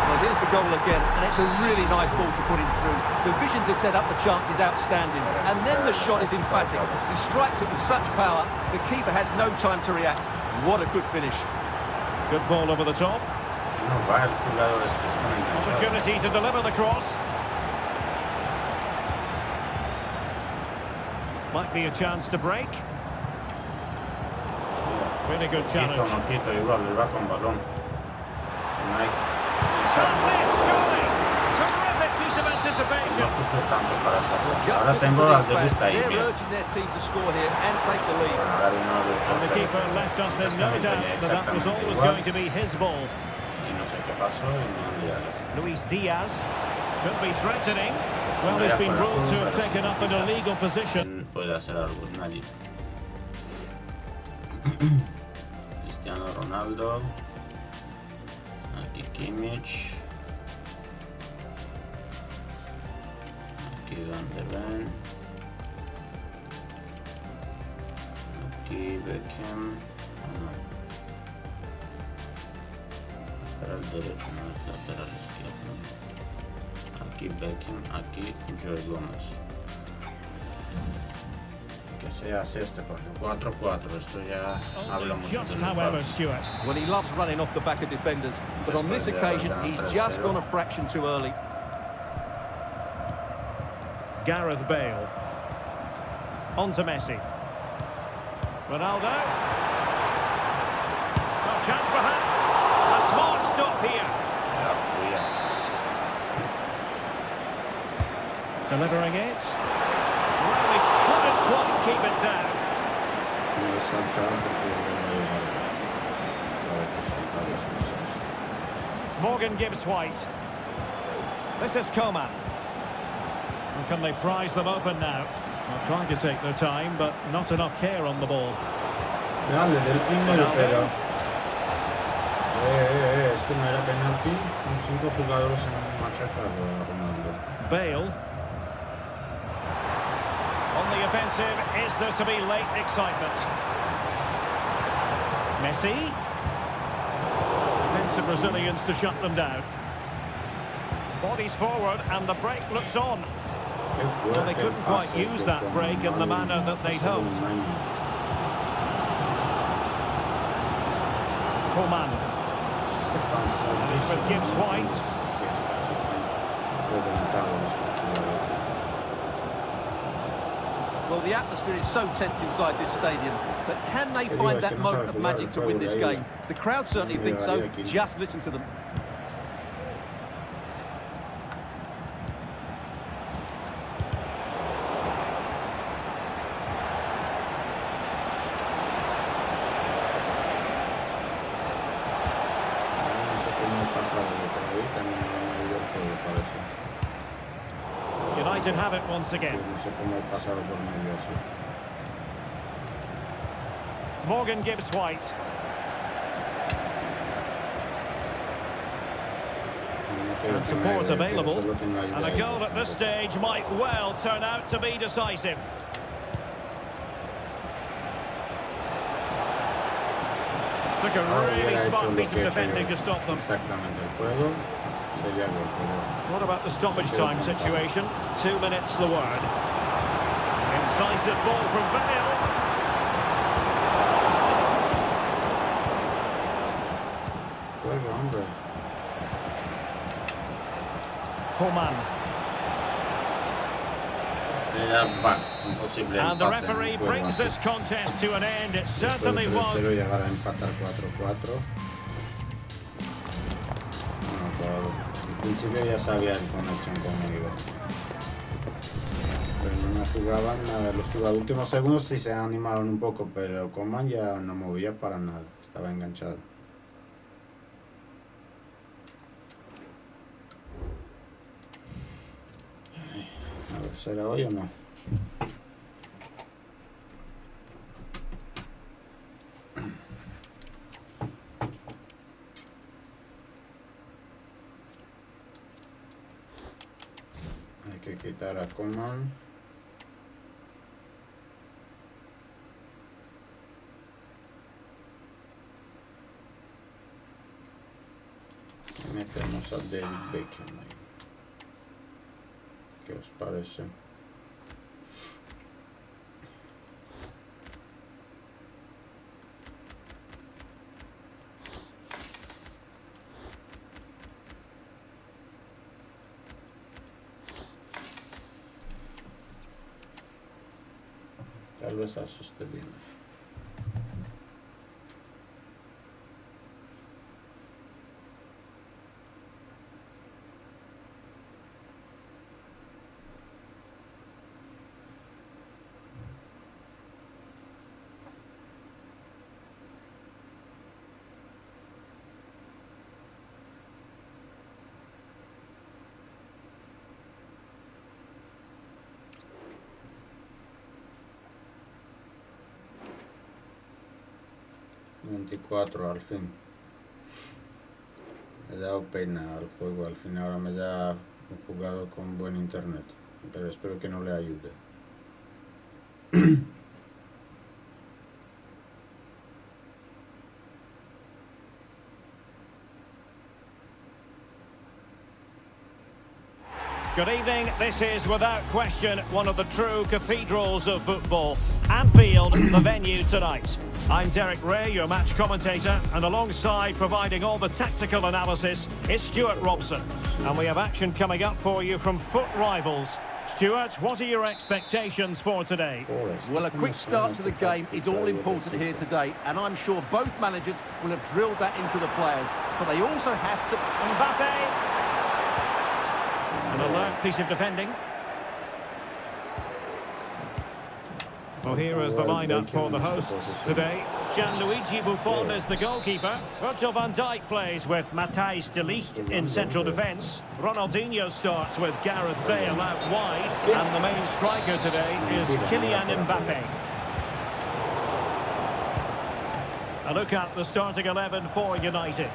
S3: Well, here's the goal again, and it's a really nice ball to put him through. The vision to set up the chance is outstanding, and then the shot is emphatic. He strikes it with such power, the keeper has no time to react. What a good finish.
S2: Good ball over the top. Opportunity to deliver the cross. Might be a chance to break. Really good challenge. Surely, terrific piece of anticipation. possession.
S1: sufre tanto para sacar.
S3: Just
S1: Ahora
S3: listen
S1: tengo
S3: to
S1: al
S3: these
S1: de vista
S3: fans.
S1: ahí
S3: They're
S1: bien.
S3: urging their team to score here and take the lead.
S1: Bueno, ahora vino de
S2: And the keeper left us in no doubt that was always going to be his ball.
S1: Y no sé qué pasó y no han liado.
S2: Luis Diaz could be threatening. Well, he's been ruled to have taken up an illegal position.
S1: ¿Quién puede hacer algo? Nadie. Cristiano Ronaldo. Aquí Kimmich. Aquí Van de Ven. Aquí Beckham. Lateral derecho, no es lateral izquierdo. Aquí Beckham, aquí Joey Gómez. Que se hace este partido 4-4, esto ya habla mucho
S2: Just,
S1: del
S2: however,
S1: empate.
S2: Stuart.
S3: Well, he loves running off the back of defenders, but on this occasion, he's just gone a fraction too early.
S2: Gareth Bale. On to Messi. Ronaldo. No chance perhaps. A smart stop here.
S1: Yeah.
S2: Delivering it. Well, he couldn't quite keep it down. Morgan Gibbs White. This is Coman. And can they prize them open now? Well, trying to take their time, but not enough care on the ball.
S1: Dale, del primero, pero... esto no era penalti. Con 5 jugadores en machacado a Ronaldo.
S2: Bale. On the offensive, is there to be late excitement? Messi. Defensive Brazilians to shut them down. Bodies forward and the break looks on. Well, they couldn't quite use that break in the manner that they'd hoped. Coman. And it's with Gibbs White.
S3: Well, the atmosphere is so tense inside this stadium, but can they find that moment of magic to win this game? The crowd certainly think so. Just listen to them.
S2: United have it once again. Morgan Gibbs White. And support available. And a goal at this stage might well turn out to be decisive. Took a really smart piece of defending to stop them. What about the stoppage time situation? 2 minutes the word. Incisive ball from Bale. Coman. And the referee brings this contest to an end. It certainly was.
S1: Llegar a empatar 4-4. Al principio ya sabía el conexión cómo iba. Pero no jugaban nada. Los últimos segundos sí se animaron un poco, pero Coman ya no movía para nada. Estaba enganchado. A ver, ¿será hoy o no? Hay que quitar a Coman. Y metemos a David Beckham ahí. ¿Qué os parece? Tal vez eso esté bien. 24 al fin. He dado pena al juego al fin. Ahora me da un jugador con buen internet. Pero espero que no le ayude.
S2: Good evening. This is, without question, one of the true cathedrals of football. Anfield, the venue tonight. I'm Derek Ray, your match commentator, and alongside providing all the tactical analysis is Stuart Robson. And we have action coming up for you from foot rivals. Stuart, what are your expectations for today?
S3: Well, a quick start to the game is all important here today, and I'm sure both managers will have drilled that into the players. But they also have to...
S2: Mbappe! An alert piece of defending. Well, here is the lineup for the hosts today. Gianluigi Buffon is the goalkeeper. Virgil van Dijk plays with Matthijs de Ligt in central defence. Ronaldinho starts with Gareth Bale out wide. And the main striker today is Kylian Mbappe. A look at the starting 11 for United.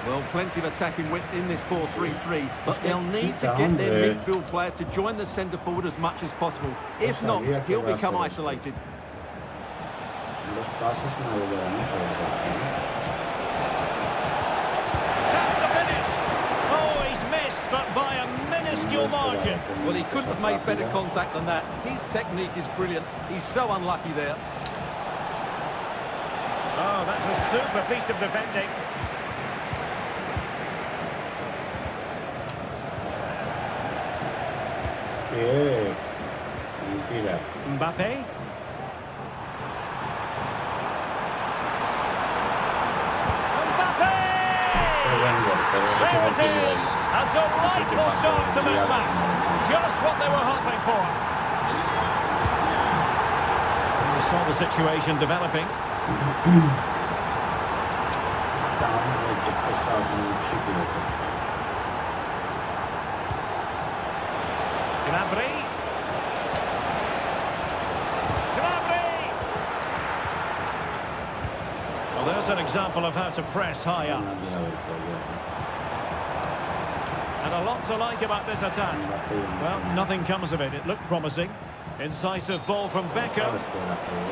S3: Well, plenty of attacking width in this 4-3-3, but they'll need to get their midfield players to join the centre forward as much as possible. If not, he'll become isolated.
S2: Chance to finish. Oh, he's missed, but by a minuscule margin.
S3: Well, he couldn't have made better contact than that. His technique is brilliant. He's so unlucky there.
S2: Oh, that's a super piece of defending. Mbappe. Mbappe! There it is! A delightful start to this match. Just what they were hoping for. We saw the situation developing. Gnabry. Well, there's an example of how to press high up. And a lot to like about this attack. Well, nothing comes of it. It looked promising. Incisive ball from Beckham.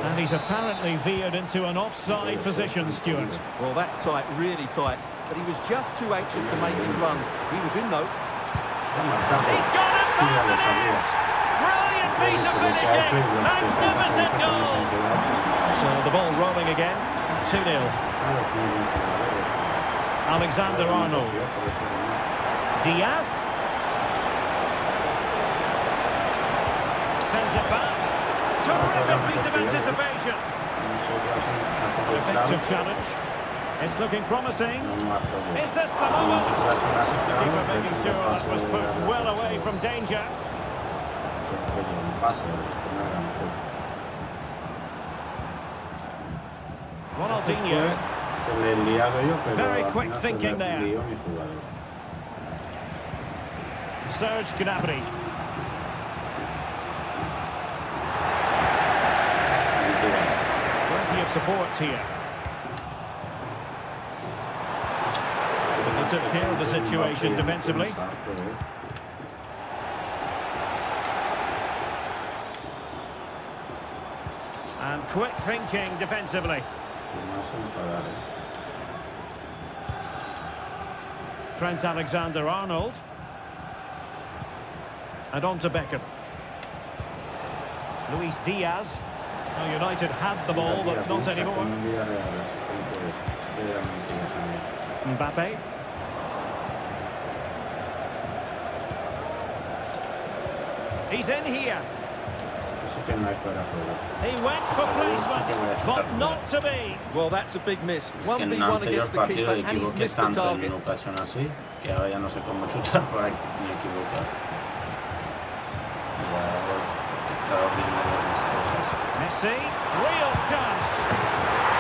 S2: And he's apparently veered into an offside position, Stuart.
S3: Well, that's tight, really tight. But he was just too anxious to make his run. He was in, though.
S2: He's got it! Brilliant piece of finishing! Magnificent goal! So the ball rolling again. 2-0. Alexander-Arnold. Diaz. Sends it back. Terrific piece of anticipation. Effective challenge. It's looking promising. Is this the moment? The keeper making sure that was pushed well away from danger. Ronaldinho. Very quick thinking there. Serge Gnabry. Plenty of support here. They took care of the situation defensively. And quick thinking defensively. Trent Alexander-Arnold. And on to Beckham. Luis Diaz. Well, United had the ball, but not anymore. Mbappe. He's in here. He went for placement, but not to be.
S3: Well, that's a big miss. 1v1 against the keeper, and he's missed the target.
S2: Messi, real chance.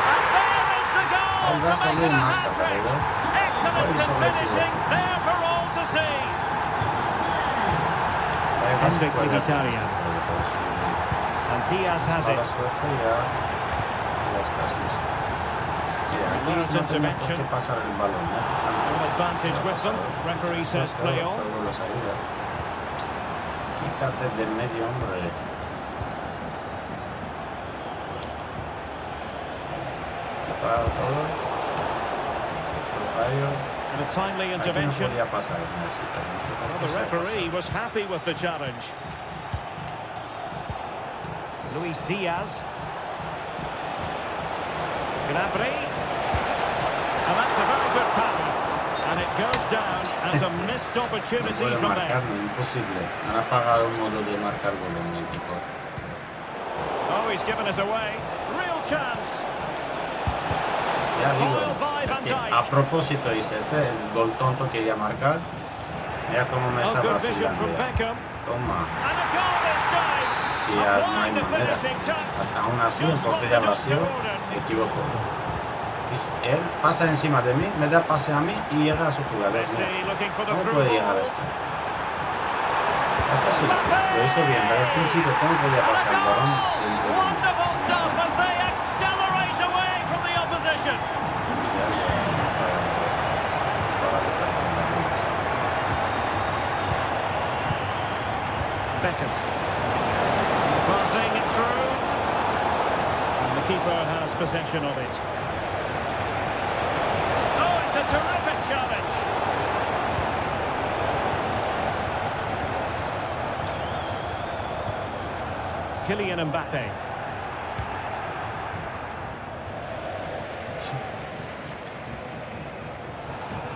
S2: And there is the goal to make it a hat-trick. Excellence in finishing, there for all to see. Hendrik Mkhitaryan. And Diaz has it.
S1: Aquí no tenía por qué pasar el balón,
S2: An advantage with them. Referee says play on.
S1: Quítate del medio, hombre. Preparado todo.
S2: And a timely intervention.
S1: No podía pasar,
S2: Well, the referee was happy with the challenge. Luis Diaz. Gnabry. And that's a very good pattern. And it goes down as a missed opportunity from there.
S1: Imposible. Han apagado un modo de marcar gol en el equipo.
S2: Oh, he's given us away. Real chance.
S1: Ya digo, es que a propósito hice el gol tonto quería marcar. Mira cómo me está vacilando. Toma. Que ya no hay manera. Aún así, el portería vacío, me equivoco. Él pasa encima de mí, me da pase a mí y llega a su jugador. ¿Cómo puede llegar a esto? Esto sí, lo hizo bien, pero al principio, ¿cómo podía pasar el balón?
S2: Beckham. Passing it through. And the keeper has possession of it. Oh, it's a terrific challenge. Kylian Mbappe.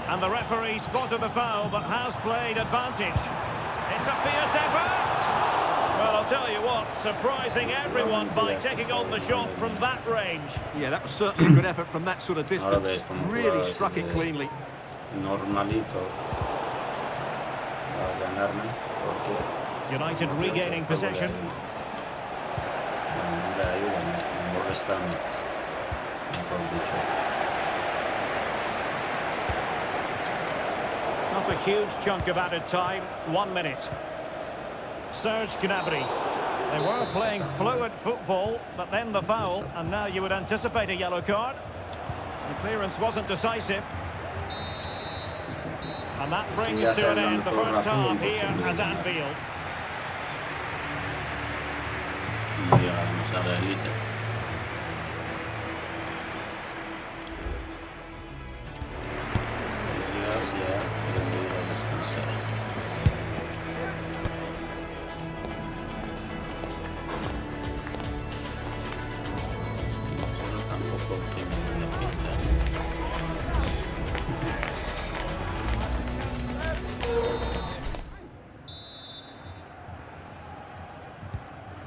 S2: And the referee spotted the foul but has played advantage. It's a fierce effort. Well, I'll tell you what, surprising everyone by taking on the shot from that range.
S3: Yeah, that was certainly a good effort from that sort of distance. Really struck it cleanly.
S1: Normalito.
S2: United regaining possession. Not a huge chunk of added time. 1 minute. Serge Gnabry. They were playing fluid football, but then the foul, and now you would anticipate a yellow card. The clearance wasn't decisive. And that brings to an end the first half here at Anfield.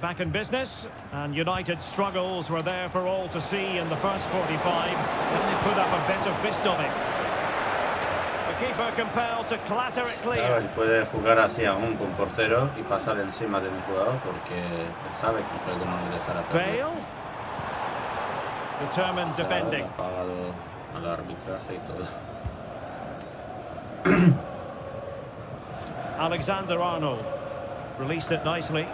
S2: Back in business, and United's struggles were there for all to see in the first 45. Then they put up a better fist of it. The keeper compelled to clatter it clear.
S1: Claro, él puede jugar así aún con portero y pasar encima de un jugador porque él sabe que el juego no le dejará perder.
S2: Bale. Determined defending.
S1: Ha pagado al arbitraje y todo.
S2: Alexander-Arnold released it nicely.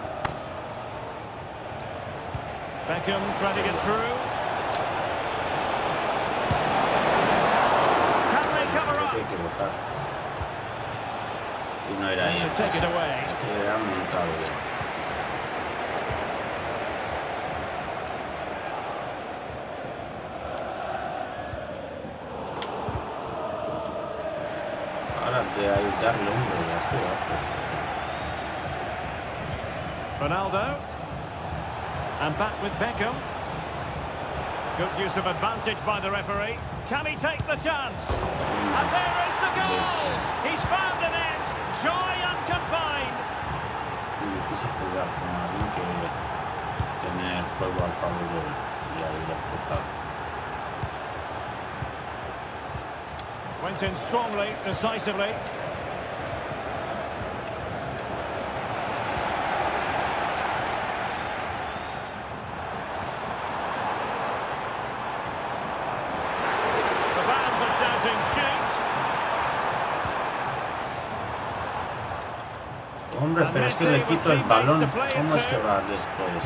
S2: Beckham trying to get through. Can they cover up?
S1: Y no era ahí.
S2: To take it away.
S1: Era montado bien. Ahora de ayudarle un poco, ya estoy.
S2: Ronaldo. And back with Beckham. Good use of advantage by the referee. Can he take the chance? And there is the goal! He's found the net. Joy unconfined.
S1: Es difícil jugar con alguien que tiene el juego al favor de él y ahí lo toca.
S2: Went in strongly, decisively.
S1: Hombre, pero es que le quito el balón. ¿Cómo es que va después?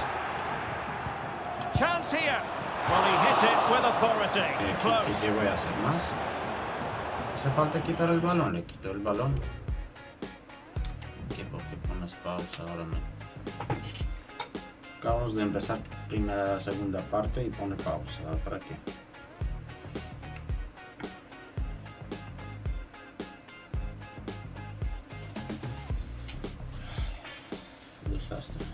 S2: Chance here. Well, he hit it with authority. Close.
S1: ¿Qué voy a hacer más? Hace falta quitar el balón, le quito el balón. ¿Por qué pones pausa ahora? Acabamos de empezar primera, segunda parte y pone pausa. ¿Ahora para qué? Desastre.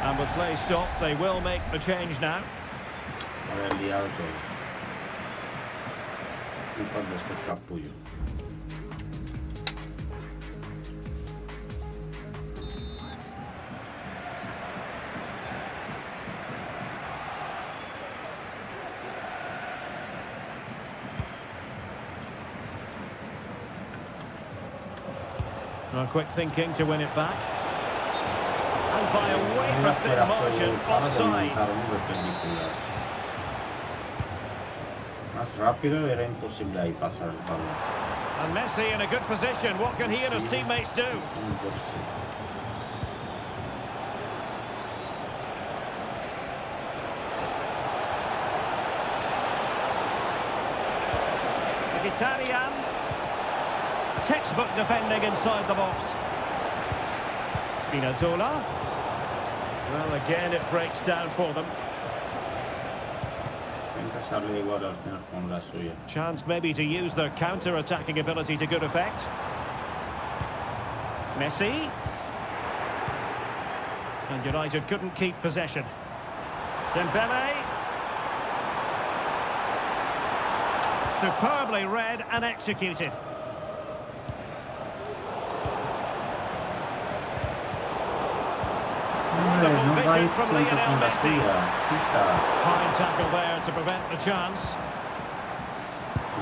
S2: And with play stopped, they will make the change now.
S1: Ahora el liado todo. Culpa de este capullo.
S2: No quick thinking to win it back. And by a wafer thin margin, offside.
S1: Más rápido era imposible ahí pasar el balón.
S2: And Messi in a good position. What can he and his teammates do? Mkhitaryan. Textbook defending inside the box. Spinazzola. Well, again, it breaks down for them. Chance maybe to use their counter-attacking ability to good effect. Messi. And United couldn't keep possession. Dembele. Superbly read and executed.
S1: No va a ir siempre con la suya.
S2: Fine tackle there to prevent the chance.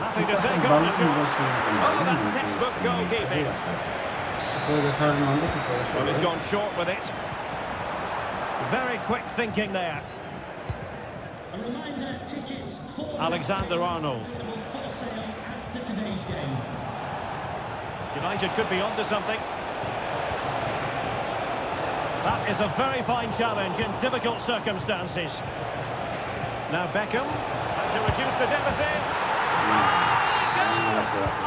S2: Happy to
S1: Quitas el
S2: take on
S1: balón
S2: the
S1: y
S2: shot.
S1: vas a ir con el
S2: Oh,
S1: balón.
S2: that's textbook goalkeeping.
S1: Se puede dejar el mando que puede
S2: Well, he's
S1: ser.
S2: gone short with it. Very quick thinking there.
S4: A reminder, tickets for
S2: Alexander-Arnold.
S4: available for sale after today's game.
S2: United could be onto something. That is a very fine challenge in difficult circumstances. Now Beckham, to reduce the deficit.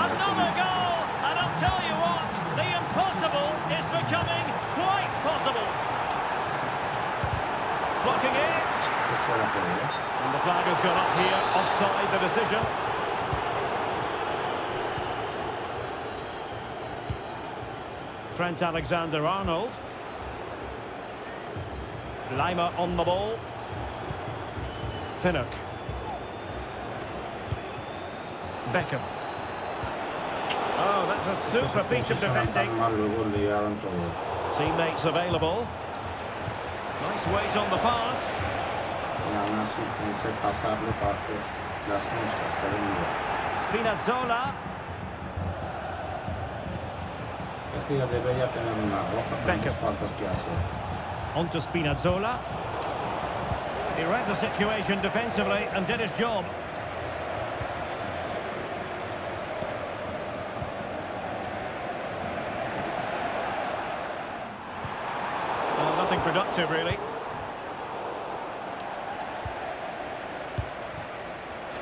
S2: Another goal! And I'll tell you what, the impossible is becoming quite possible. Blocking it. And the flag has gone up here, offside the decision. Trent Alexander-Arnold. Lima on the ball. Pinnock. Beckham. Oh, that's a super piece of defending. Teammates available. Nice weight on the pass. Spinazzola. On to Spinazzola. He read the situation defensively and did his job. Well, nothing productive, really.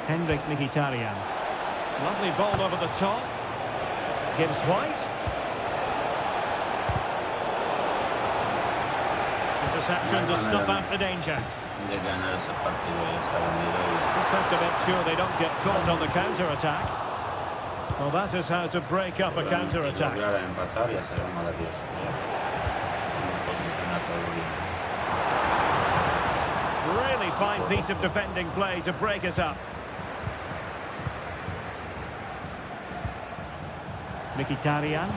S2: Henrik Mkhitaryan. Lovely ball over the top. Gibbs White. Interception to stop out the danger. Just have to make sure they don't get caught on the counter-attack. Well, that is how to break up a counter-attack. Really fine piece of defending play to break it up. Mkhitaryan.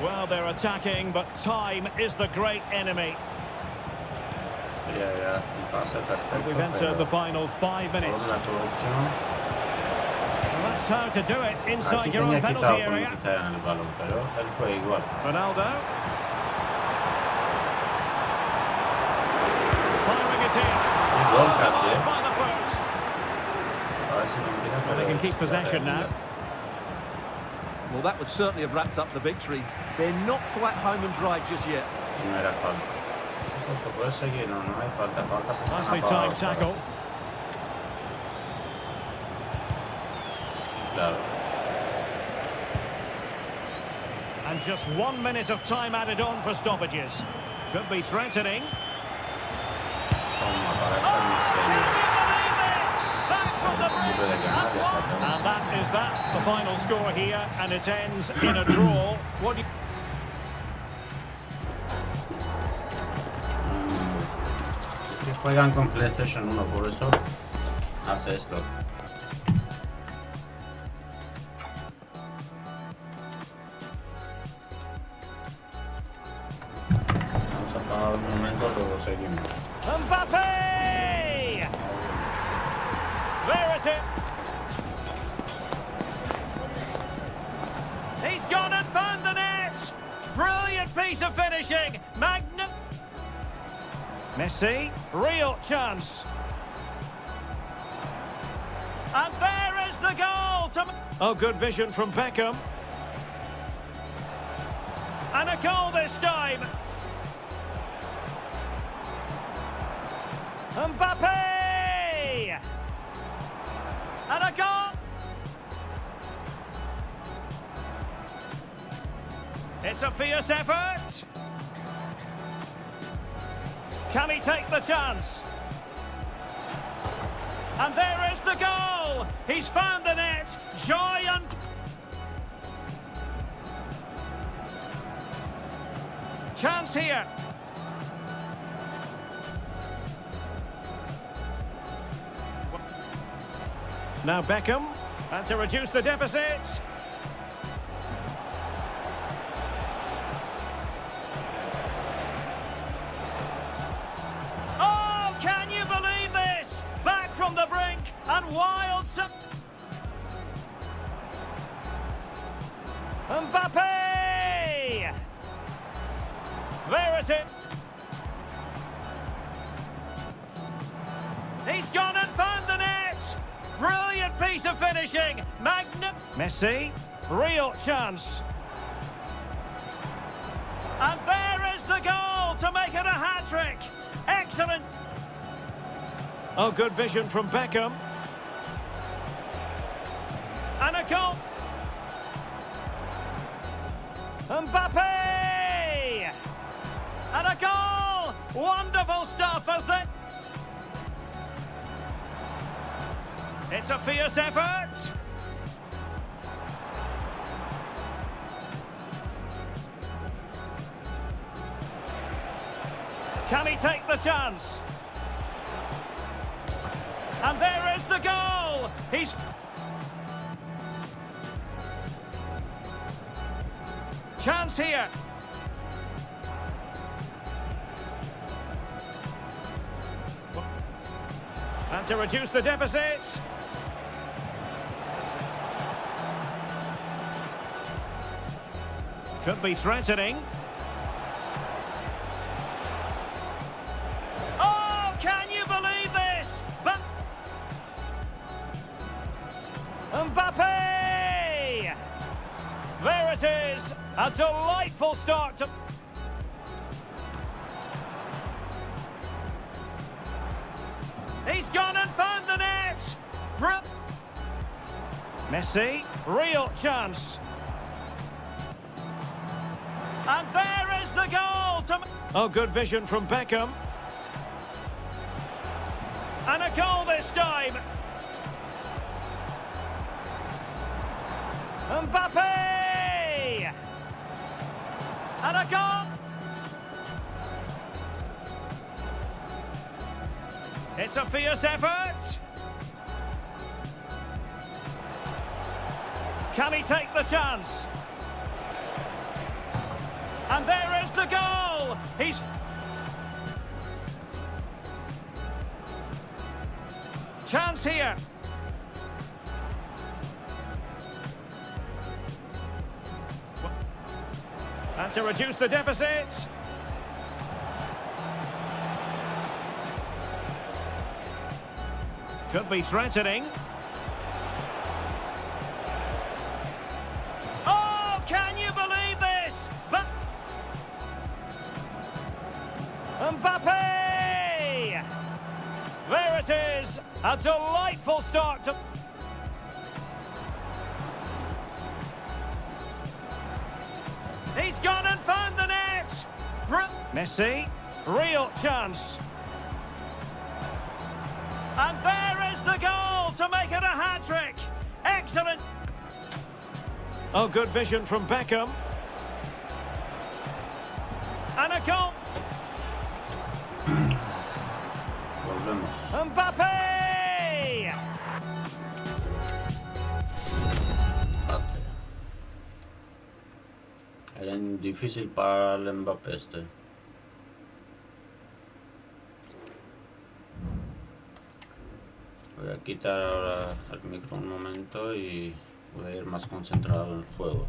S2: Well, they're attacking, but time is the great enemy. We've entered the final 5 minutes. Well, that's how to do it inside your own penalty area. Ronaldo. Firing it in. By the post. Well, they can keep possession now.
S3: Well, that would certainly have wrapped up the victory. They're not quite home and dry just yet.
S1: Esto puede seguir, no hay falta, se están
S2: Nicely
S1: apagados,
S2: timed tackle.
S1: Claro.
S2: And just 1 minute of time added on for stoppages. Could be threatening.
S1: Toma, para esta miseria.
S2: Back from the break.
S1: Sirve de ganar, ya
S2: And
S1: sabemos.
S2: that is that. The final score here, and it ends in a draw. What do you...
S1: Es que juegan con PlayStation 1, por eso hace esto. Vamos a parar un momento, luego seguimos.
S2: Mbappe! There it is. He's gone and found the net. Brilliant piece of finishing. Messi, real chance. And there is the goal. Oh, good vision from Beckham. And a goal this time. Mbappe! And a goal! It's a fierce effort. Can he take the chance? And there is the goal! He's found the net. Joy and... Chance here. Now Beckham, and to reduce the deficit. Oh, can you believe this? Back from the brink, and wild... Mbappe! There it is. He's gone and found the net. Brilliant piece of finishing. Messi, real chance. And there is the goal to make it a hat-trick. Excellent. Oh, good vision from Beckham. And a goal. Mbappe! And a goal! Wonderful stuff as they... It's a fierce effort. Can he take the chance? And there is the goal. He's... Chance here. And to reduce the deficit. Could be threatening. Oh, can you believe this? But Mbappe! There it is. A delightful start to... He's gone and found the net. Messi, real chance. And there is the goal to... Oh, good vision from Beckham. And a goal this time. Mbappe! And a goal. It's a fierce effort. Can he take the chance? And there is the goal! He's... Chance here. And to reduce the deficit. Could be threatening. Oh, can you believe this? But Mbappe! There it is, a delightful start to... He's gone and found the net! Messi, real chance. And there is the goal to make it a hat-trick. Excellent. Oh, good vision from Beckham. And a goal.
S1: Volvemos.
S2: Mbappe!
S1: Era difícil para el Mbappé este. Voy a quitar ahora el micro un momento y voy a ir más concentrado en el juego.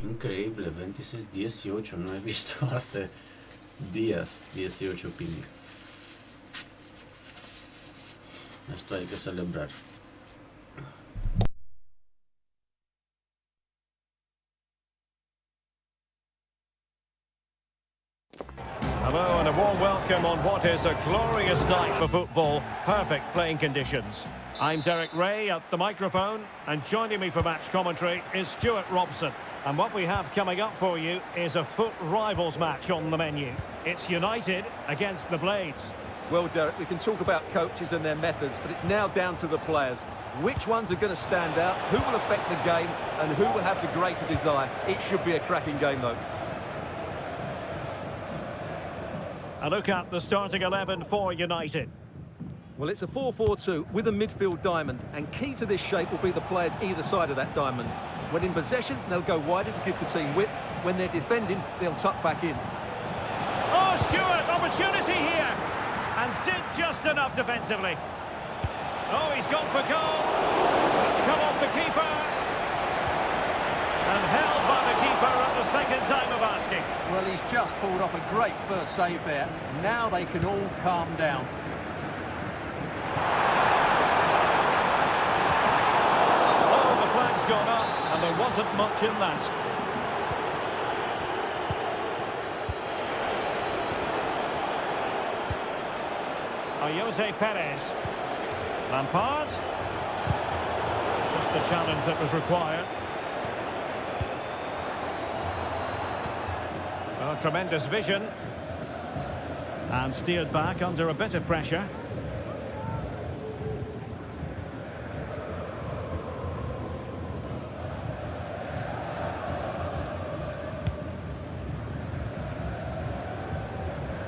S1: Increíble, 26-18, no he visto hace días 18 ping. Esto hay que celebrar.
S2: Hello and a warm welcome on what is a glorious night for football. Perfect playing conditions. I'm Derek Ray at the microphone, and joining me for match commentary is Stuart Robson. And what we have coming up for you is a foot rivals match on the menu. It's United against the Blades.
S3: Well, Derek, we can talk about coaches and their methods, but it's now down to the players. Which ones are going to stand out, who will affect the game, and who will have the greater desire? It should be a cracking game, though.
S2: A look at the starting 11 for United.
S3: Well, it's a 4-4-2 with a midfield diamond, and key to this shape will be the players either side of that diamond. When in possession, they'll go wider to give the team width. When they're defending, they'll tuck back in.
S2: Oh, Stuart, opportunity here! And did just enough defensively. Oh, he's gone for goal. It's come off the keeper. And held by the keeper at the second time of asking.
S3: Well, he's just pulled off a great first save there. Now they can all calm down.
S2: Oh, the flag's gone up, and there wasn't much in that. Jose Perez. Lampard. Just the challenge that was required. Oh, tremendous vision. And steered back under a bit of pressure.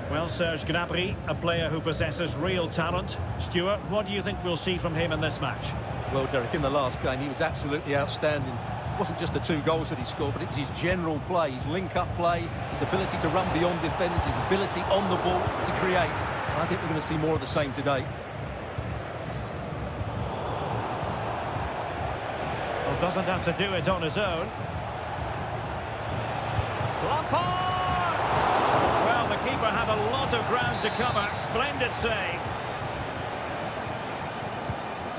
S2: Well, Serge Gnabry, a player who possesses real talent. Stuart, what do you think we'll see from him in this match?
S3: Well, Derek, in the last game, he was absolutely outstanding. It wasn't just the 2 goals that he scored, but it was his general play, his link-up play, his ability to run beyond defenders, his ability on the ball to create. I think we're going to see more of the same today.
S2: Well, doesn't have to do it on his own. Lampard! Well, the keeper had a lot of ground to cover. Splendid save.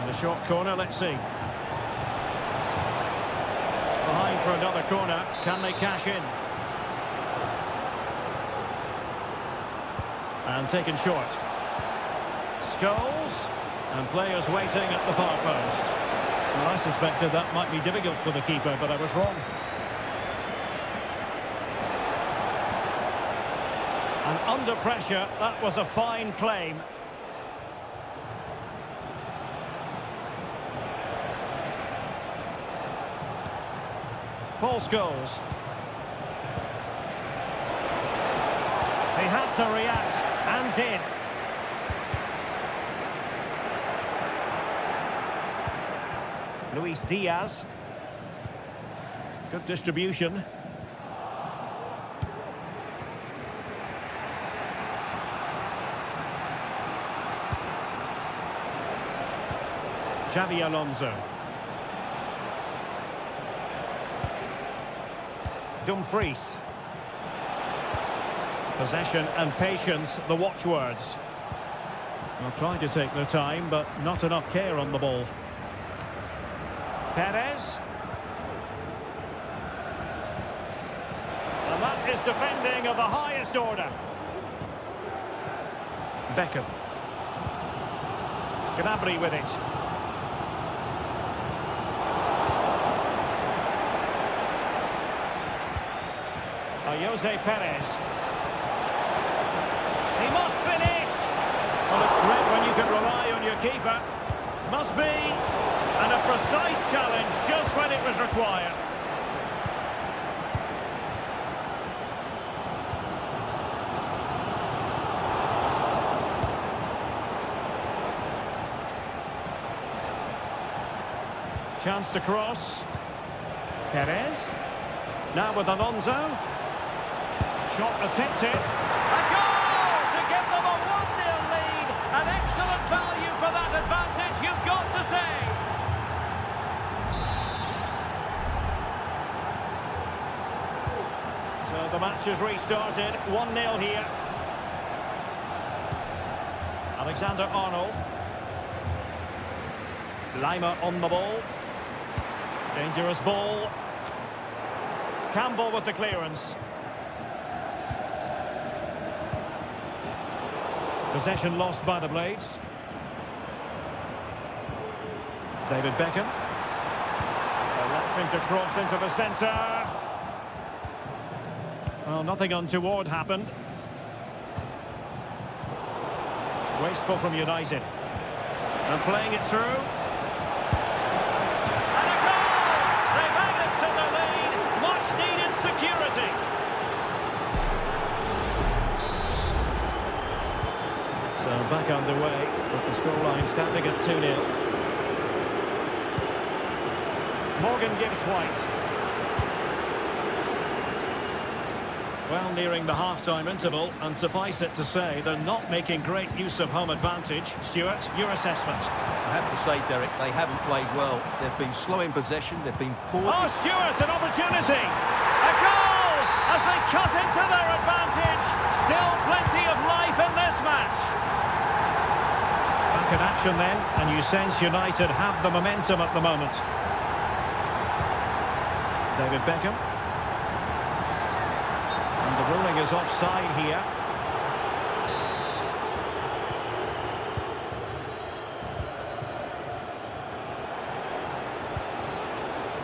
S2: And a short corner, let's see. Behind for another corner. Can they cash in? And taken short. Scholes. And players waiting at the far post. Well, I suspected that might be difficult for the keeper, but I was wrong. And under pressure, that was a fine claim. Paul Scholes. He had to react, and did. Luis Diaz. Good distribution. Xabi Alonso. Dumfries. Possession and patience, the watchwords. They're trying to take their time, but not enough care on the ball. Perez. And that is defending of the highest order. Beckham. Gnabry with it. Jose Perez. He must finish. Well, it's great when you can rely on your keeper. Must be. And a precise challenge just when it was required. Chance to cross. Perez. Now with Alonso. Shot attempted. A goal to give them a 1-0 lead. An excellent value for that advantage, you've got to say. So the match has restarted. 1-0 here. Alexander-Arnold. Lima on the ball. Dangerous ball. Campbell with the clearance. Possession lost by the Blades. David Beckham. Electing to cross into the centre. Well, nothing untoward happened. Wasteful from United. And playing it through. And a goal! They've added to the lead. Much needed security. So back underway, with the scoreline standing at 2-0. Morgan gives White. Well, nearing the half-time interval, and suffice it to say, they're not making great use of home advantage. Stuart, your assessment?
S3: I have to say, Derek, they haven't played well. They've been slow in possession, they've been poor.
S2: Oh, Stuart, an opportunity! A goal! As they cut into their advantage. Still plenty of life in this match. Back in action then, and you sense United have the momentum at the moment. David Beckham. And the ruling is offside here.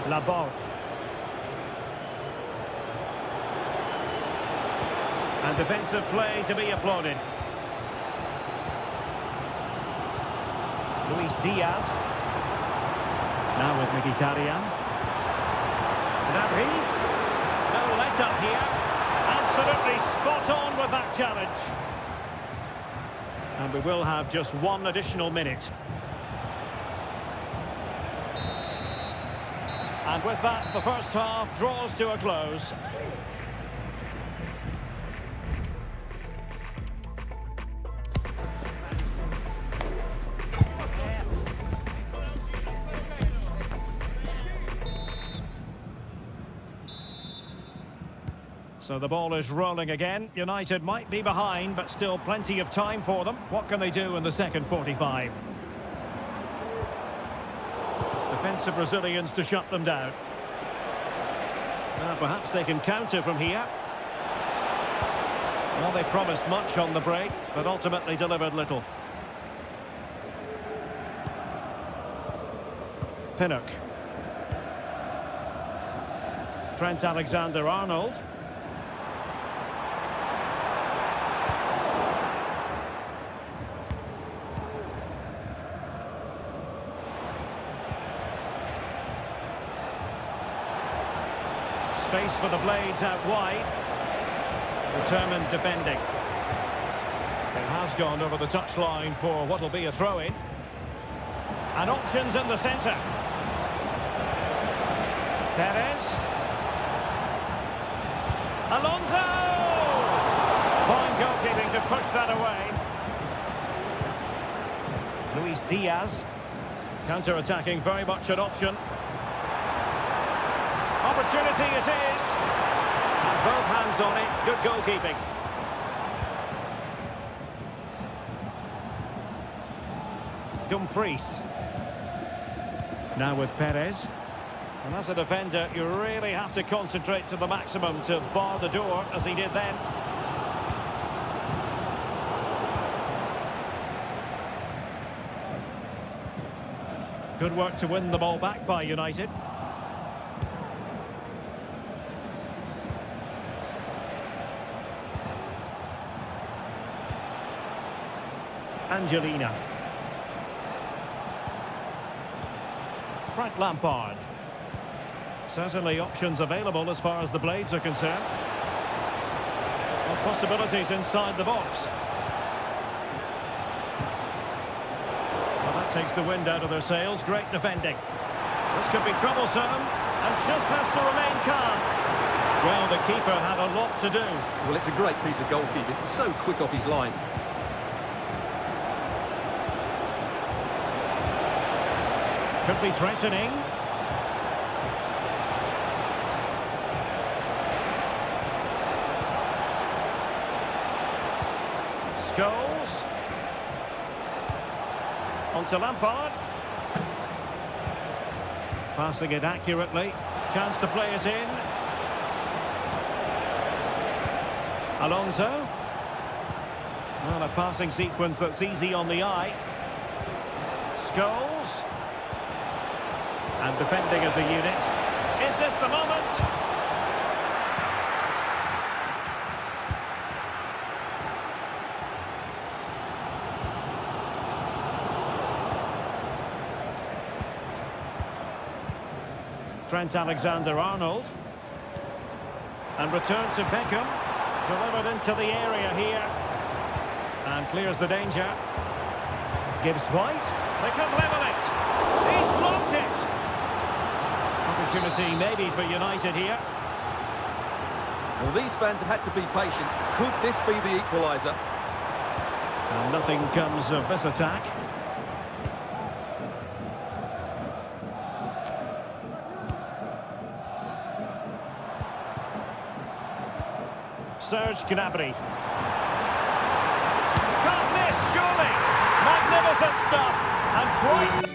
S2: Laborde. And defensive play to be applauded. Luis Diaz. Now with Mkhitaryan. Gnabry. No let-up here. Absolutely spot on with that challenge. And we will have just one additional minute. And with that, the first half draws to a close. So the ball is rolling again. United might be behind, but still plenty of time for them. What can they do in the second 45? Defensive Brazilians to shut them down. Now perhaps they can counter from here. Well, they promised much on the break, but ultimately delivered little. Pinnock. Trent Alexander-Arnold. Space for the Blades out wide. Determined defending. It has gone over the touchline for what will be a throw-in. And options in the centre. Perez. Alonso! Fine goalkeeping to push that away. Luis Diaz. Counter-attacking, very much an option. Opportunity it is. And both hands on it. Good goalkeeping. Dumfries. Now with Perez. And as a defender, you really have to concentrate to the maximum to bar the door, as he did then. Good work to win the ball back by United. Angelina. Frank Lampard. Certainly options available as far as the blades are concerned. Well, possibilities inside the box. Well, that takes the wind out of their sails. Great defending. This could be troublesome, and just has to remain calm. Well, the keeper had a lot to do.
S3: Well, it's a great piece of goalkeeping. It's so quick off his line.
S2: Could be threatening. Scholes. On to Lampard. Passing it accurately. Chance to play it in. Alonso. Well, a passing sequence that's easy on the eye. Scholes. And defending as a unit. Is this the moment? Trent Alexander-Arnold. And return to Beckham. Delivered into the area here. And clears the danger. Gibbs White. They could level it. He's blocked it. Opportunity maybe for United here.
S3: Well, these fans have had to be patient. Could this be the equaliser?
S2: And nothing comes of this attack. Serge Gnabry. Can't miss, surely. Magnificent stuff. And quite...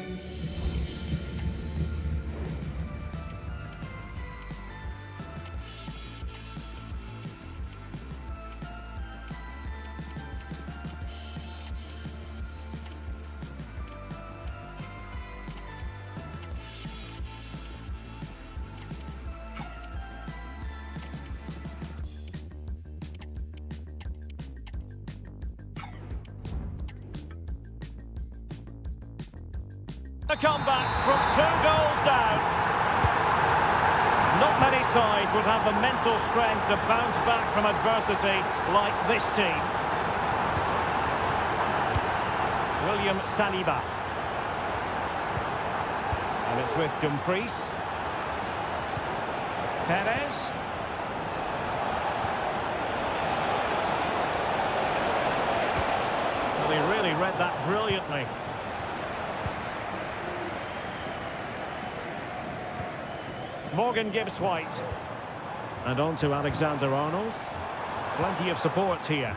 S2: A comeback from 2 goals down. Not many sides would have the mental strength to bounce back from adversity like this team. William Saliba. And it's with Dumfries. Perez. Well, he really read that brilliantly. Morgan Gibbs White. And on to Alexander-Arnold. Plenty of support here.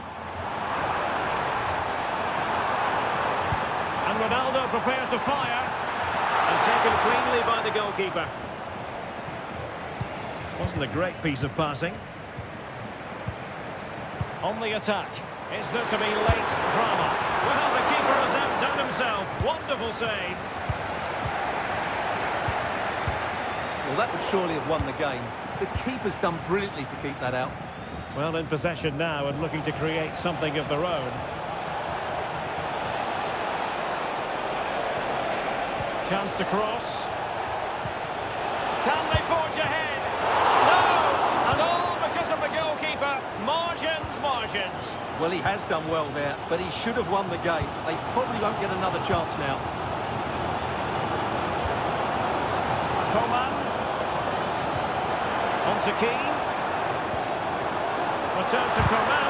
S2: And Ronaldo prepared to fire. And taken cleanly by the goalkeeper. Wasn't a great piece of passing. On the attack. Is there to be late drama? Well, the keeper has outdone himself. Wonderful save.
S3: Well, that would surely have won the game. The keeper's done brilliantly to keep that out.
S2: Well, in possession now and looking to create something of their own. Chance to cross. Can they forge ahead? No! And all because of the goalkeeper. Margins.
S3: Well, he has done well there, but he should have won the game. They probably won't get another chance now. Coman.
S2: On to Keane. Return to Coman.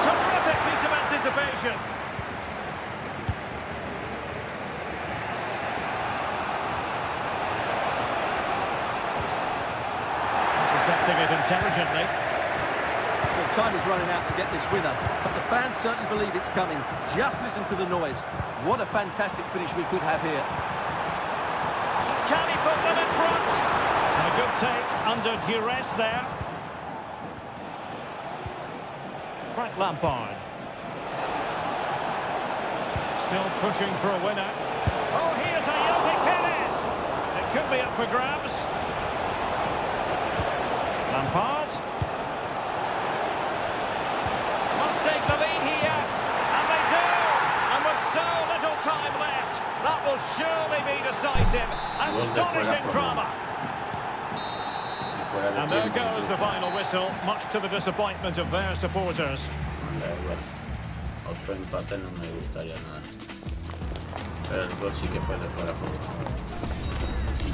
S2: Terrific piece of anticipation. intelligently.
S3: Well, time is running out to get this winner, but the fans certainly believe it's coming. Just listen to the noise. What a fantastic finish we could have here.
S2: Can he put them in front? And a good take under duress there. Frank Lampard. Still pushing for a winner. Oh, here's a Jose Perez. It could be up for grabs. Lampard. Must take the lead here. And they do. And with so little time left, that will surely be decisive. Astonishing drama. And there goes the final whistle, much to the disappointment of their supporters.
S1: Otro empate no me gustaría nada. Pero el gol sí que fue de fuera de juego.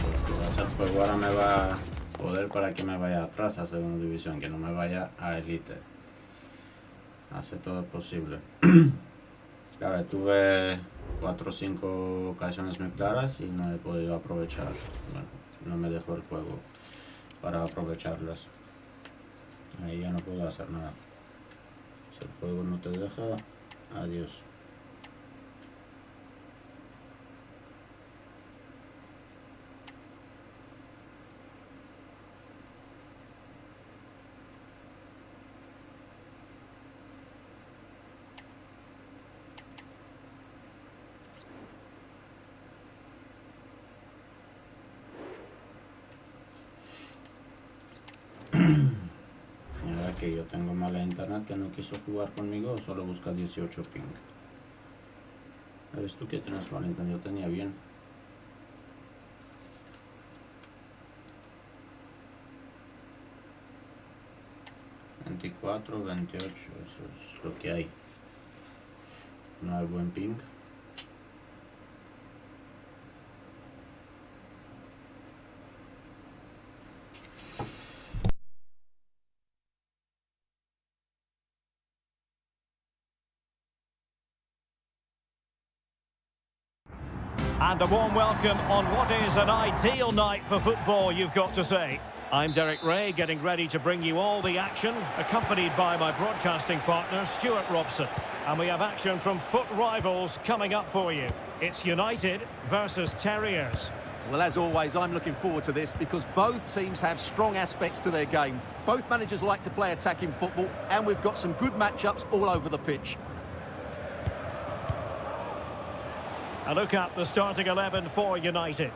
S1: Porque va a ser juego ahora me va a poder para que me vaya atrás a segunda división, que no me vaya a elite. Hace todo posible. Claro, tuve 4 o 5 ocasiones muy claras y no he podido aprovechar. Bueno, no me dejó el juego para aprovecharlas. Ahí ya no puedo hacer nada. Si el juego no te deja, adiós. Mira que yo tengo mala internet que no quiso jugar conmigo, solo busca 18 ping. Eres tú que tienes mala internet, yo tenía bien. $24, 28, eso es lo que hay. No hay buen ping.
S2: And a warm welcome on what is an ideal night for football, you've got to say. I'm Derek Ray, getting ready to bring you all the action, accompanied by my broadcasting partner, Stuart Robson. And we have action from foot rivals coming up for you. It's United versus Terriers.
S3: Well, as always, I'm looking forward to this because both teams have strong aspects to their game. Both managers like to play attacking football, and we've got some good matchups all over the pitch.
S2: A look at the starting 11 for United.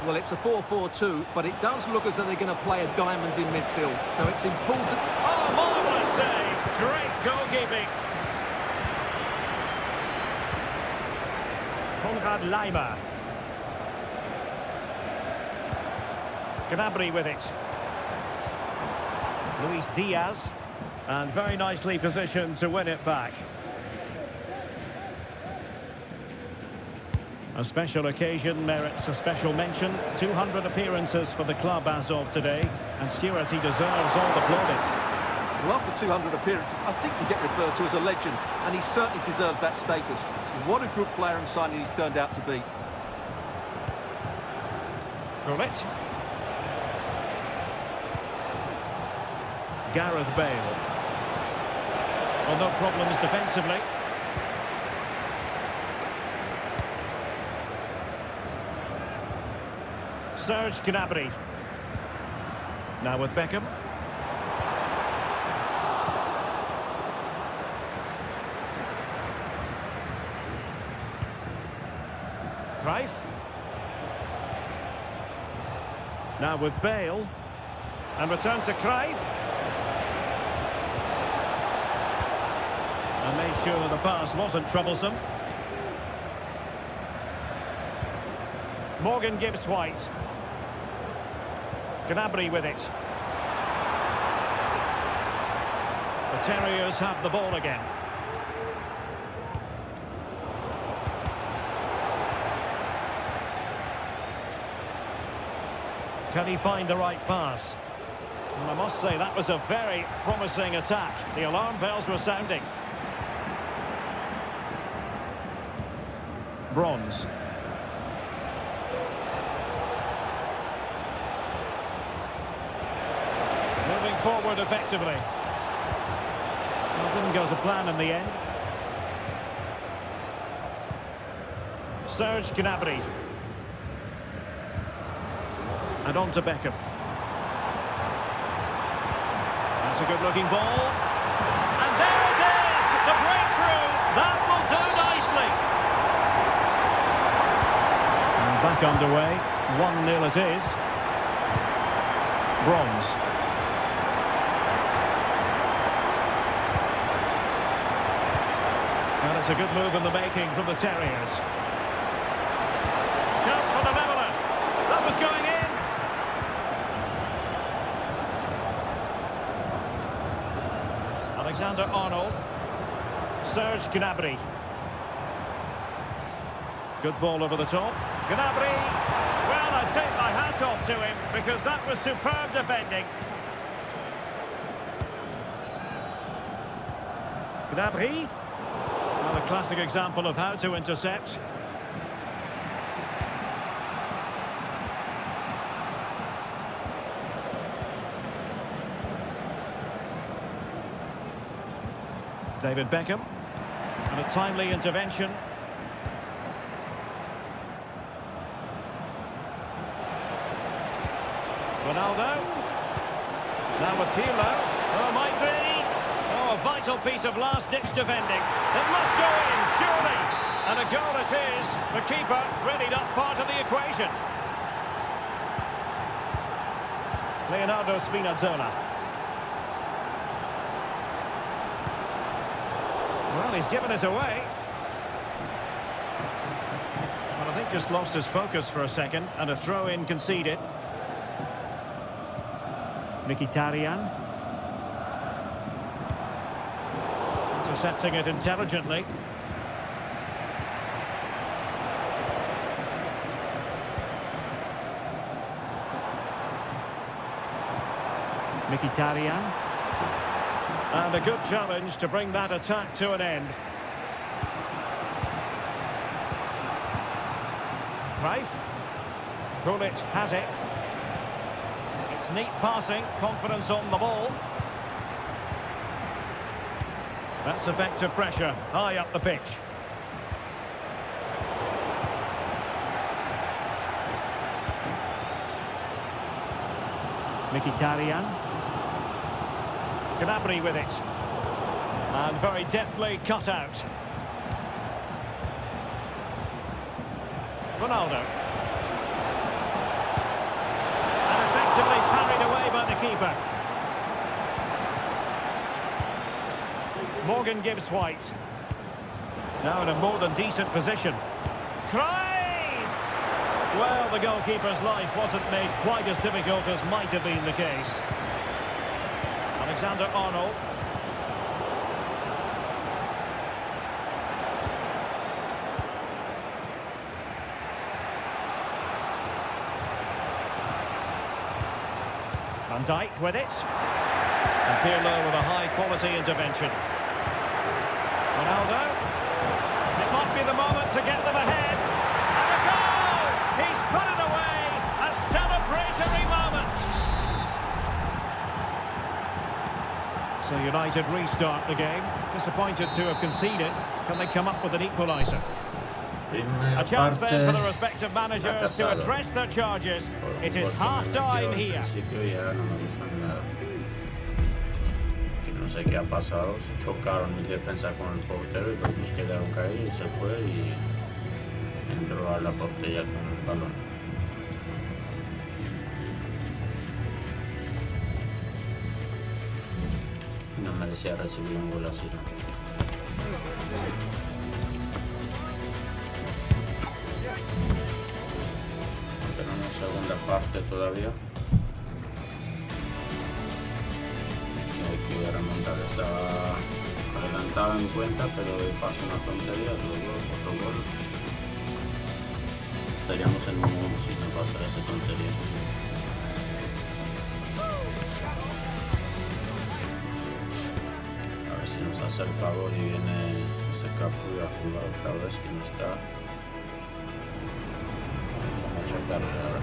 S3: Well, it's a 4-4-2, but it does look as though they're going to play a diamond in midfield. So it's important...
S2: Oh, marvellous save! Great goalkeeping. Konrad Laimer. Gnabry with it. Luis Diaz. And very nicely positioned to win it back. A special occasion merits a special mention. 200 appearances for the club as of today. And Stuart, he deserves all the plaudits.
S3: Well, after 200 appearances, I think you get referred to as a legend. And he certainly deserves that status. What a good player and signing he's turned out to be.
S2: Gullit. Gareth Bale. Well, no problems defensively. Serge Gnabry. Now with Beckham. Cruyff. Now with Bale. And return to Cruyff. And made sure the pass wasn't troublesome. Morgan Gibbs-White. Gnabry with it. The Terriers have the ball again. Can he find the right pass? And I must say, that was a very promising attack. The alarm bells were sounding. Bronze. forward effectively. Well, didn't go to plan in the end. Serge Gnabry. And on to Beckham. That's a good-looking ball. And there it is! The breakthrough! That will do nicely. And back underway. 1-0 it is. Bronze. And it's a good move in the making from the Terriers. Chance for the leveller. That was going in. Alexander-Arnold. Serge Gnabry. Good ball over the top. Gnabry. Well, I take my hat off to him because that was superb defending. Gnabry. Well, a classic example of how to intercept. David Beckham. And a timely intervention. Ronaldo. Now with Pirlo. Oh, might be. Oh, a vital piece of last-ditch defending. It must go in, surely. And a goal it is. The keeper really not part of the equation. Leonardo Spinazzola. Well, he's given us away. Well, I think just lost his focus for a second, and a throw-in conceded. Mkhitaryan. Intercepting it intelligently. Mkhitaryan. And a good challenge to bring that attack to an end. Cruyff. Gullit has it. It's neat passing, confidence on the ball. That's effective pressure, high up the pitch. Mkhitaryan. Gnabry with it. And very deftly cut out. Ronaldo. And effectively parried away by the keeper. Morgan Gibbs White. Now in a more than decent position. Cruyff! Well, the goalkeeper's life wasn't made quite as difficult as might have been the case. Alexander-Arnold. Van Dijk with it. And Pirlo with a high-quality intervention. Ronaldo. It might be the moment to get them ahead. And a goal! He's put it away! A celebratory moment! So United restart the game. Disappointed to have conceded. Can they come up with an equaliser? A chance then for the respective managers to address their charges. It is half-time here.
S1: No sé qué ha pasado, se chocaron mi defensa con el portero y los dos quedaron caídos y se fue y entró a la portería con el balón. No merecía recibir un gol así, ¿no? Tenemos segunda parte todavía. Que remontar, estaba adelantado en cuenta, pero pasó una tontería, otro gol. Estaríamos en 1-1 si no pasara esa tontería. A ver si nos hace el favor y viene este Capu a jugar otra vez, que no está. Vamos a chocarle ahora.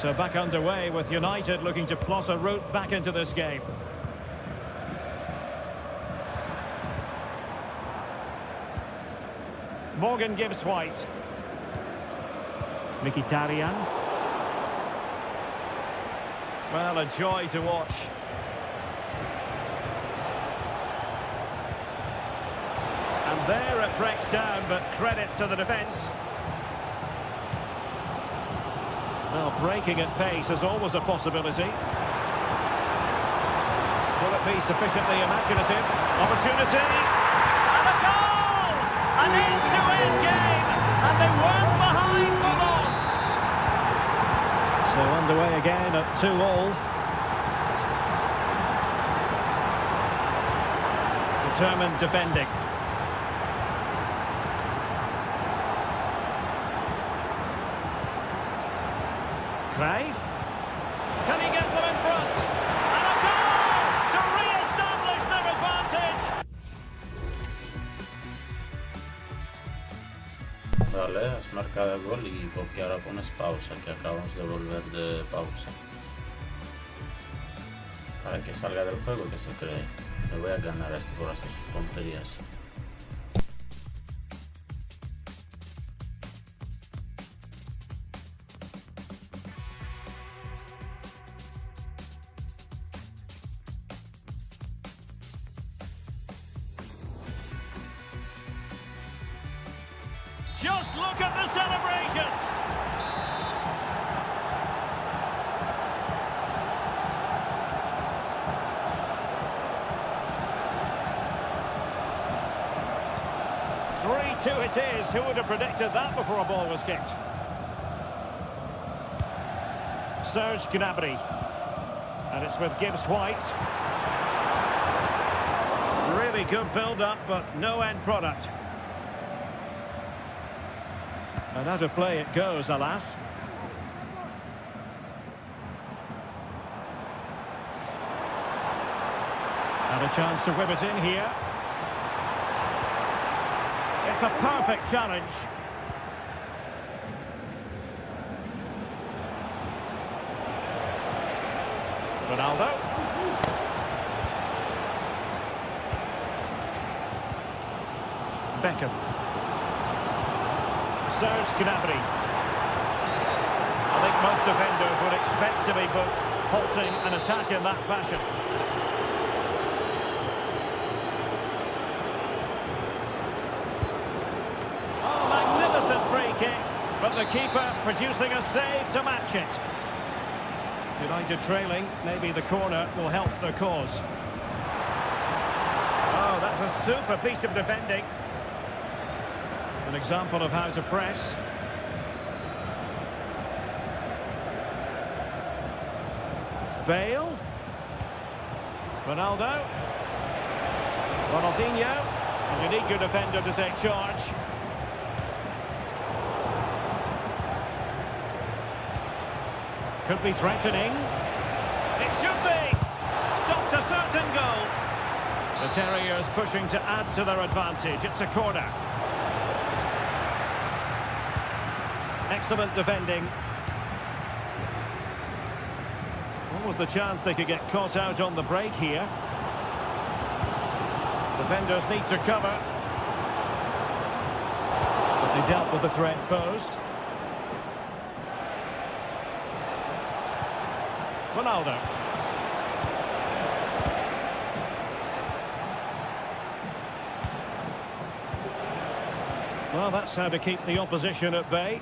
S2: So back underway with United looking to plot a route back into this game. Morgan Gibbs White. Mkhitaryan. Well, a joy to watch. And there it breaks down, but credit to the defence. Well, breaking at pace is always a possibility. Will it be sufficiently imaginative? Opportunity! And a goal! An end-to-end game! And they weren't behind for long! So underway again at 2-2. Determined defending. Crave. Can he get them in front? And a goal to re-establish their advantage.
S1: Vale, has marcado el gol y porque ahora pones pausa, que acabamos de volver de pausa. Para que salga del juego y que se cree. Me voy a ganar esto por hacer sus tonterías.
S2: Just look at the celebrations! Three-two it is. Who would have predicted that before a ball was kicked? Serge Gnabry. And it's with Gibbs White. Really good build-up, but no end product. And out of play it goes, alas. And a chance to whip it in here. It's a perfect challenge. Ronaldo. Beckham. Serge Gnabry. I think most defenders would expect to be booked, halting an attack in that fashion. Oh, magnificent free kick, but the keeper producing a save to match it. United trailing, maybe the corner will help their cause. Oh, that's a super piece of defending. An example of how to press. Bale. Ronaldo. Ronaldinho. And you need your defender to take charge. Could be threatening. It should be. Stopped a certain goal. The Terriers pushing to add to their advantage. It's a corner. Excellent defending. What was the chance they could get caught out on the break here? Defenders need to cover. But they dealt with the threat posed. Ronaldo. Well, that's how to keep the opposition at bay.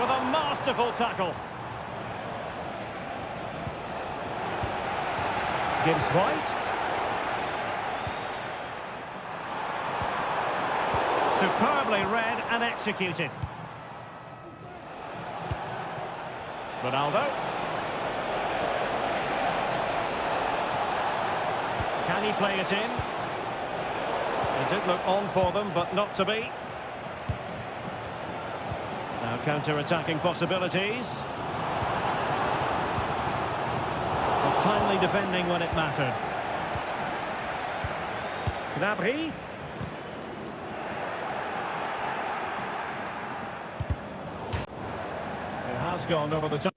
S2: With a masterful tackle. Gibbs White. Superbly read and executed. Ronaldo. Can he play it in? It did look on for them, but not to be. Now counter-attacking possibilities. Timely defending when it mattered. Gnabry. It has gone over the top.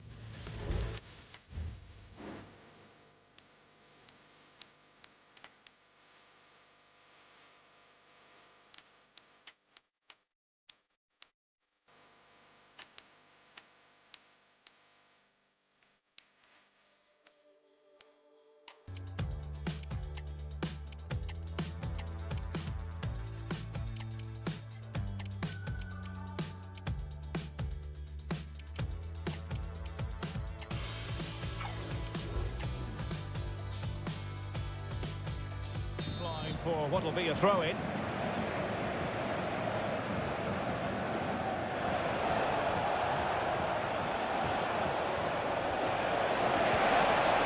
S2: For what will be a throw-in.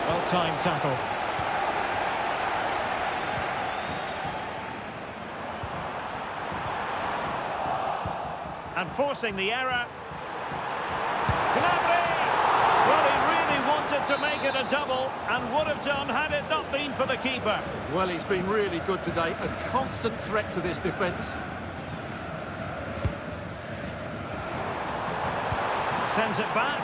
S2: Well-timed tackle. And forcing the error. Gnabry! Well, he really wanted to make it a double and would have done had it not been for the keeper.
S3: Well, he's been really good today. A constant threat to this defence.
S2: Sends it back.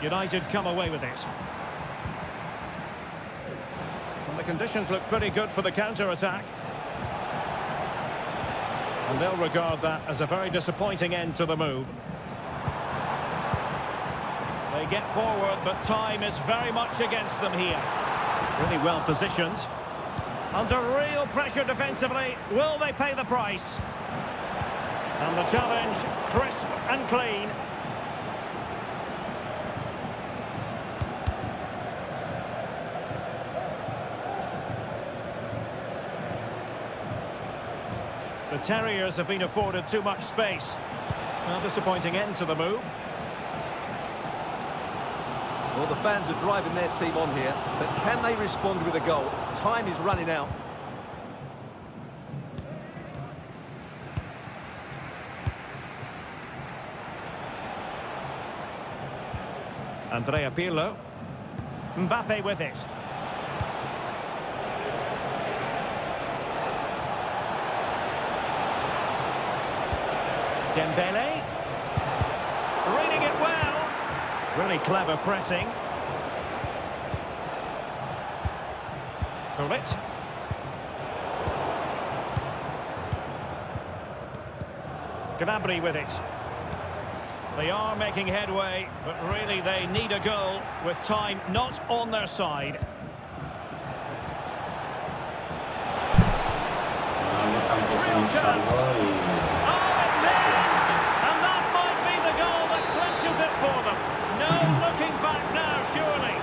S2: United come away with it. And the conditions look pretty good for the counter-attack. And they'll regard that as a very disappointing end to the move. They get forward, but time is very much against them here. Really well positioned. Under real pressure defensively. Will they pay the price? And the challenge, crisp and clean. The Terriers have been afforded too much space. Well, disappointing end to the move.
S3: Well, the fans are driving their team on here, but can they respond with a goal? Time is running out.
S2: Andrea Pirlo. Mbappe with it. Dembele. Reading it well. Really clever pressing. Gullit. Gnabry with it. They are making headway, but really they need a goal with time not on their side. Real chance. Oh, it's in! And that might be the goal that clinches it for them. No looking back now, surely.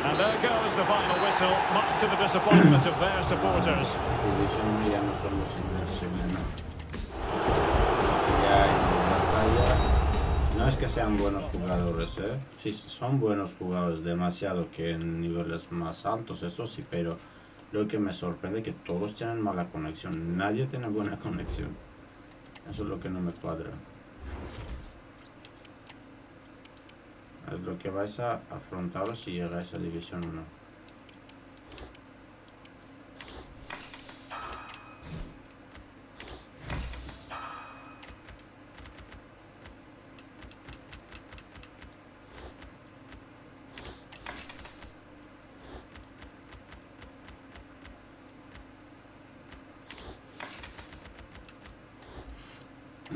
S2: And there goes the final whistle, much to the disappointment of their supporters.
S1: Ya no somos invencibles, ¿no? Ya en batalla. No es que sean buenos jugadores, ¿eh? Sí, son buenos jugadores, demasiado que en niveles más altos, eso sí, pero lo que me sorprende es que todos tienen mala conexión. Nadie tiene buena conexión. Eso es lo que no me cuadra. Es lo que vais a afrontar si llegáis a División 1.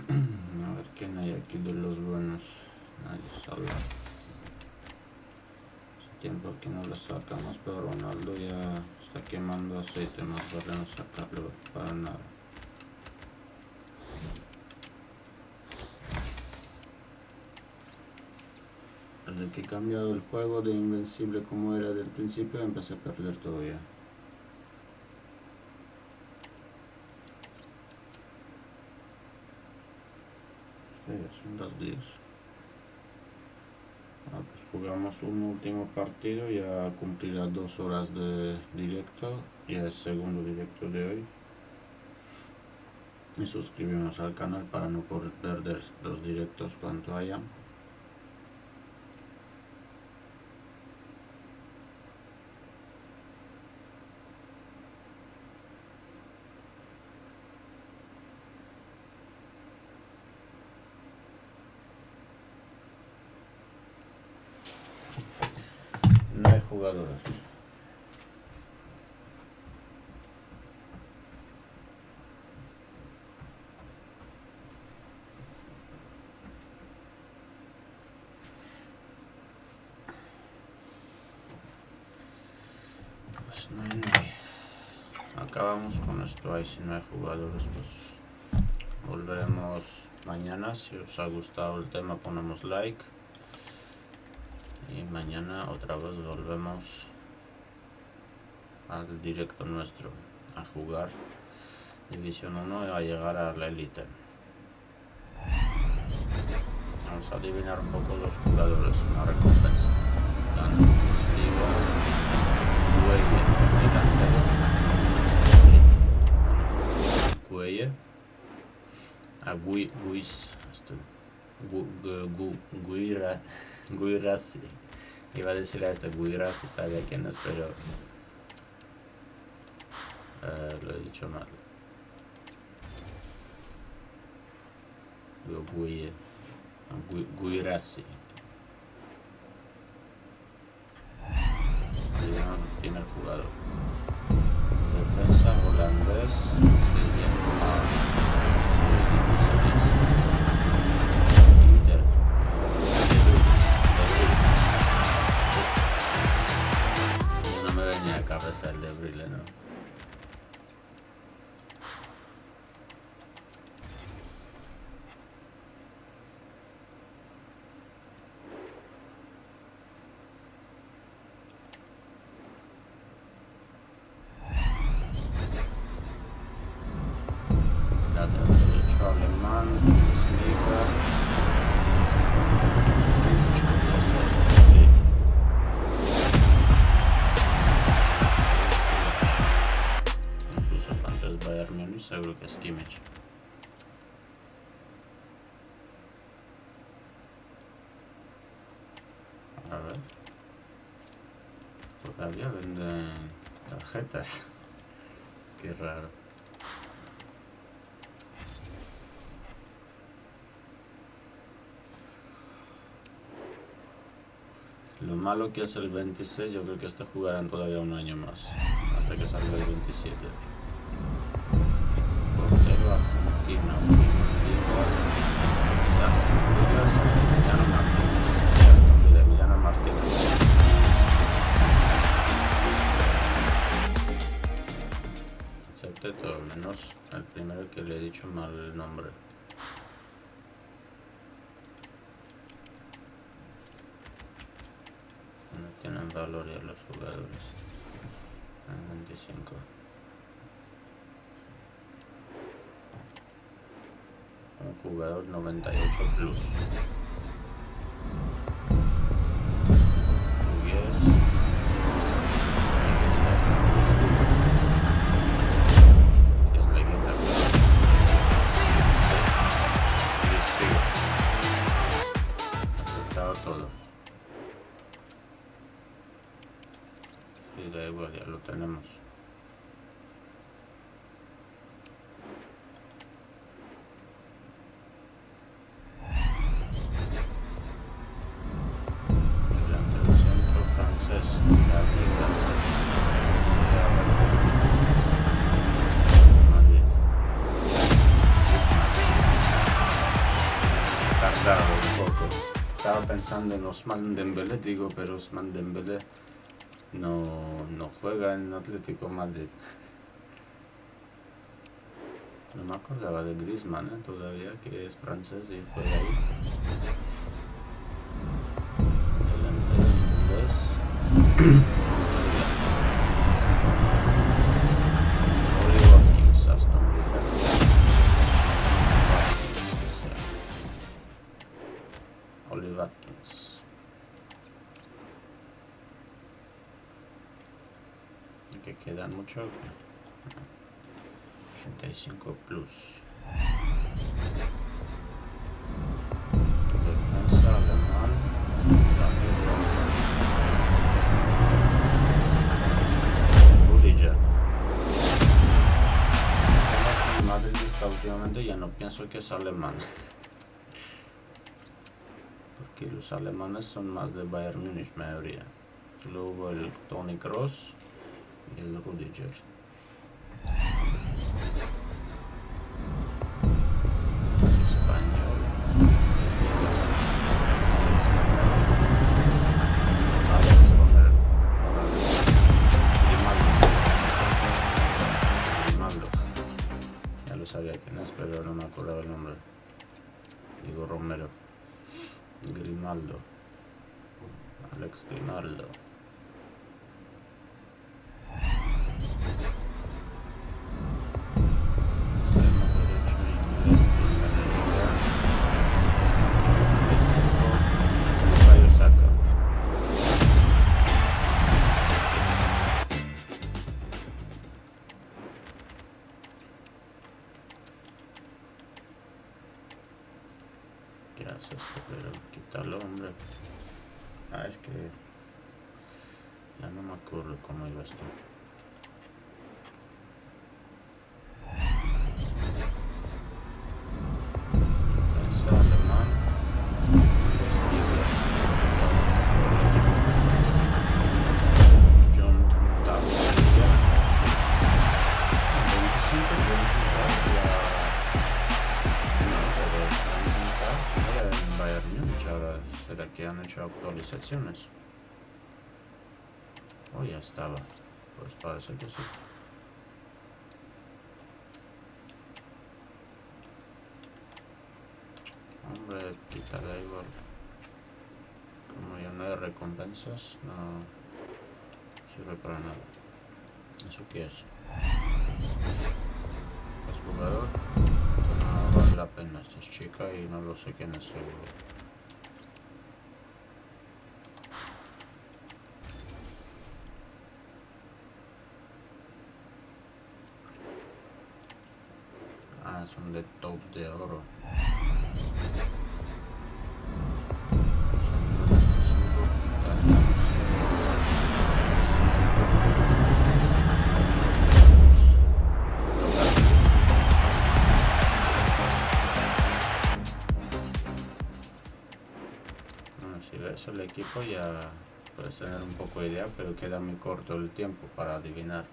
S1: A ver quién hay aquí de los buenos. Nadie sale. Hace tiempo que no lo sacamos, pero Ronaldo ya está quemando aceite, más vale no sacarlo para nada. Desde que he cambiado el juego de Invencible como era del principio, empecé a perder todo ya. Sí, son las 10. Pues jugamos un último partido, ya cumplirá 2 horas de directo y el segundo directo de hoy. Y suscribimos al canal para no perder los directos cuanto haya. No hay jugadores. Pues no hay nadie. Acabamos con esto ahí. Si no hay jugadores, pues volveremos mañana. Si os ha gustado el tema, ponemos like. Y mañana otra vez volvemos al directo nuestro a jugar División 1 y a llegar a la élite. Vamos a adivinar un poco los jugadores, una recompensa. Cueye, Guirassi. Iba a decirle a este Guirassi, sabía quién es, pero lo he dicho mal. Guirassi. Primer jugador. Defensa holandés. Inter. No me venía a cabeza el de Brille, ¿no? Seguro que es Kimmich. A ver. Todavía venden tarjetas. Qué raro. Lo malo que es el 26, yo creo que este jugarán todavía un año más. Hasta que salga el 27. Portero argentino. Emiliano Martínez. Acepté todo, menos el primero que le he dicho mal el nombre. No tienen valor ya los jugadores. 25. Un jugador 98 plus. Aceptado todo. Sí, da igual, ya lo tenemos. Estaba pensando en Ousmane Dembélé, digo, pero Ousmane Dembélé no juega en Atlético Madrid. No me acordaba de Griezmann, todavía, que es francés y juega ahí. que quedan mucho. 85 plus. Defensa alemán. Rudiger. Como madridista últimamente ya no pienso que es alemán. Porque los alemanes son más de Bayern Múnich mayoría. Luego el Toni Kroos y el Rudiger. Español. Grimaldo. Ya lo sabía quién es, pero no me acuerdo del nombre. Digo Romero. Grimaldo. Alex Grimaldo. ¿Qué haces? Pero quítalo, hombre. Ah, es que ya no me acuerdo cómo iba esto. Defensa alemán. John Tuntap. 25 John Tuntap. Era en Bayern Múnich ahora. ¿Será que han hecho actualizaciones? Oh, ya estaba. Pues parece que sí. Hombre, quitaré igual. Como ya no hay recompensas, no sirve para nada. ¿Eso qué es? Es jugador. No vale la pena. Esta es chica y no lo sé quién es seguro. Ah, son de top de oro. Si ves el equipo ya puedes tener un poco de idea, pero queda muy corto el tiempo para adivinar.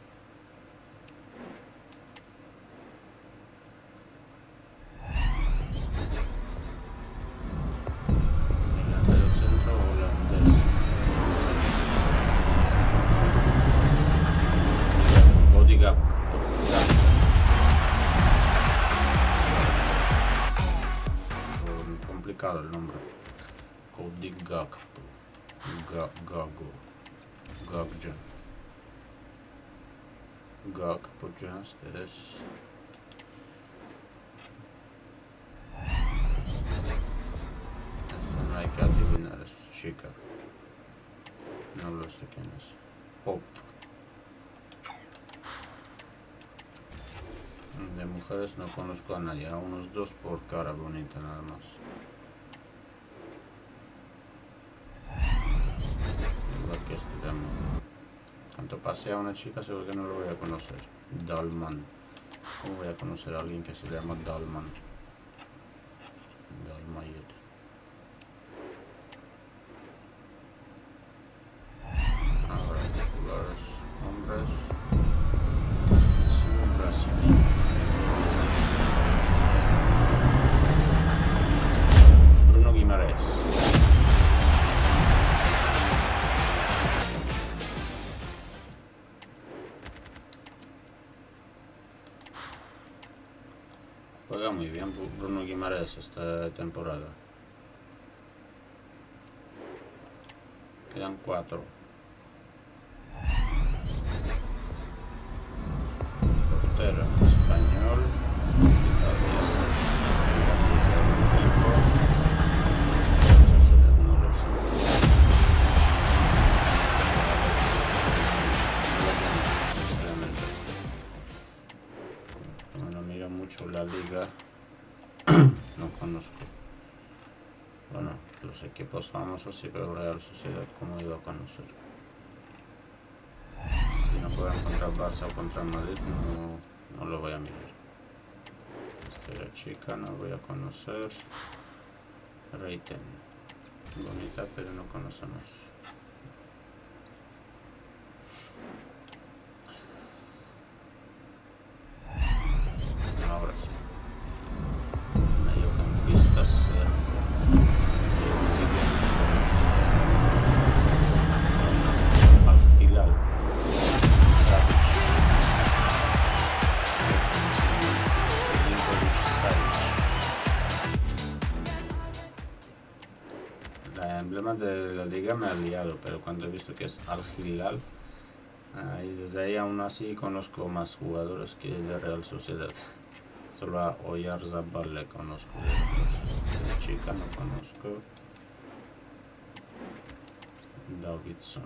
S1: Delantero centro holandés. Bodigap. Complicado el nombre. Gagpo. Gagpo just es. Esto no hay que adivinar, es chica. No lo sé quién es. Pop. De mujeres no conozco a nadie, a unos dos por cara bonita nada más. Que estudiamos. Cuando pase a una chica seguro que no lo voy a conocer. Dalman. ¿Cómo voy a conocer a alguien que se llama Dalman? Dalmayet. Ahora, jugadores, hombres. Sí, un brasileño. Bruno Guimaraes. Juega muy bien Bruno Guimaraes esta temporada. Quedan 4. Portero español. No lo sé. los equipos famosos, sí, pero Real Sociedad, ¿cómo iba a conocer? Si no juegan contra Barça o contra Madrid, no lo voy a mirar. Esta chica no voy a conocer. Reiten, bonita, pero no conocemos. Ahora sí. Mediocampistas. Al-Hilal. La emblema de la liga me ha liado, pero cuando he visto que es Al-Hilal, desde ahí aún así conozco más jugadores que de Real Sociedad. Solo a Oyarzabal le conozco. La chica no conozco. Davidson.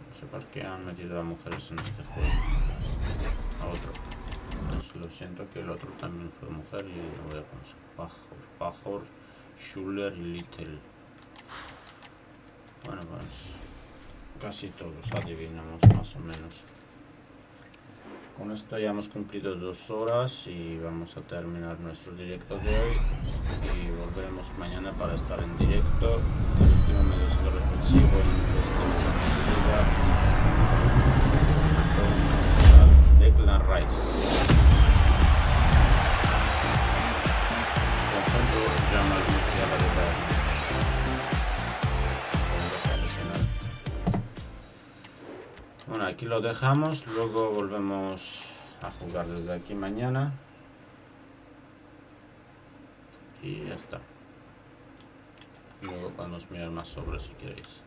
S1: No sé por qué han metido a mujeres en este juego. A otro. Pues lo siento que el otro también fue mujer y lo voy a conocer. Pajor, Schuller y Little. Bueno, pues casi todos adivinamos más o menos. Con esto ya hemos cumplido 2 horas y vamos a terminar nuestro directo de hoy. Y volveremos mañana para estar en directo. El último medio reflexivo en Declan Rice. Conjunto Jamal Musiala de Bayern. Bueno, aquí lo dejamos, luego volvemos a jugar desde aquí mañana. Y ya está. Luego podemos mirar más sobre si queréis.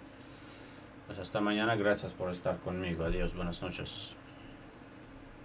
S1: Pues hasta mañana, gracias por estar conmigo. Adiós, buenas noches.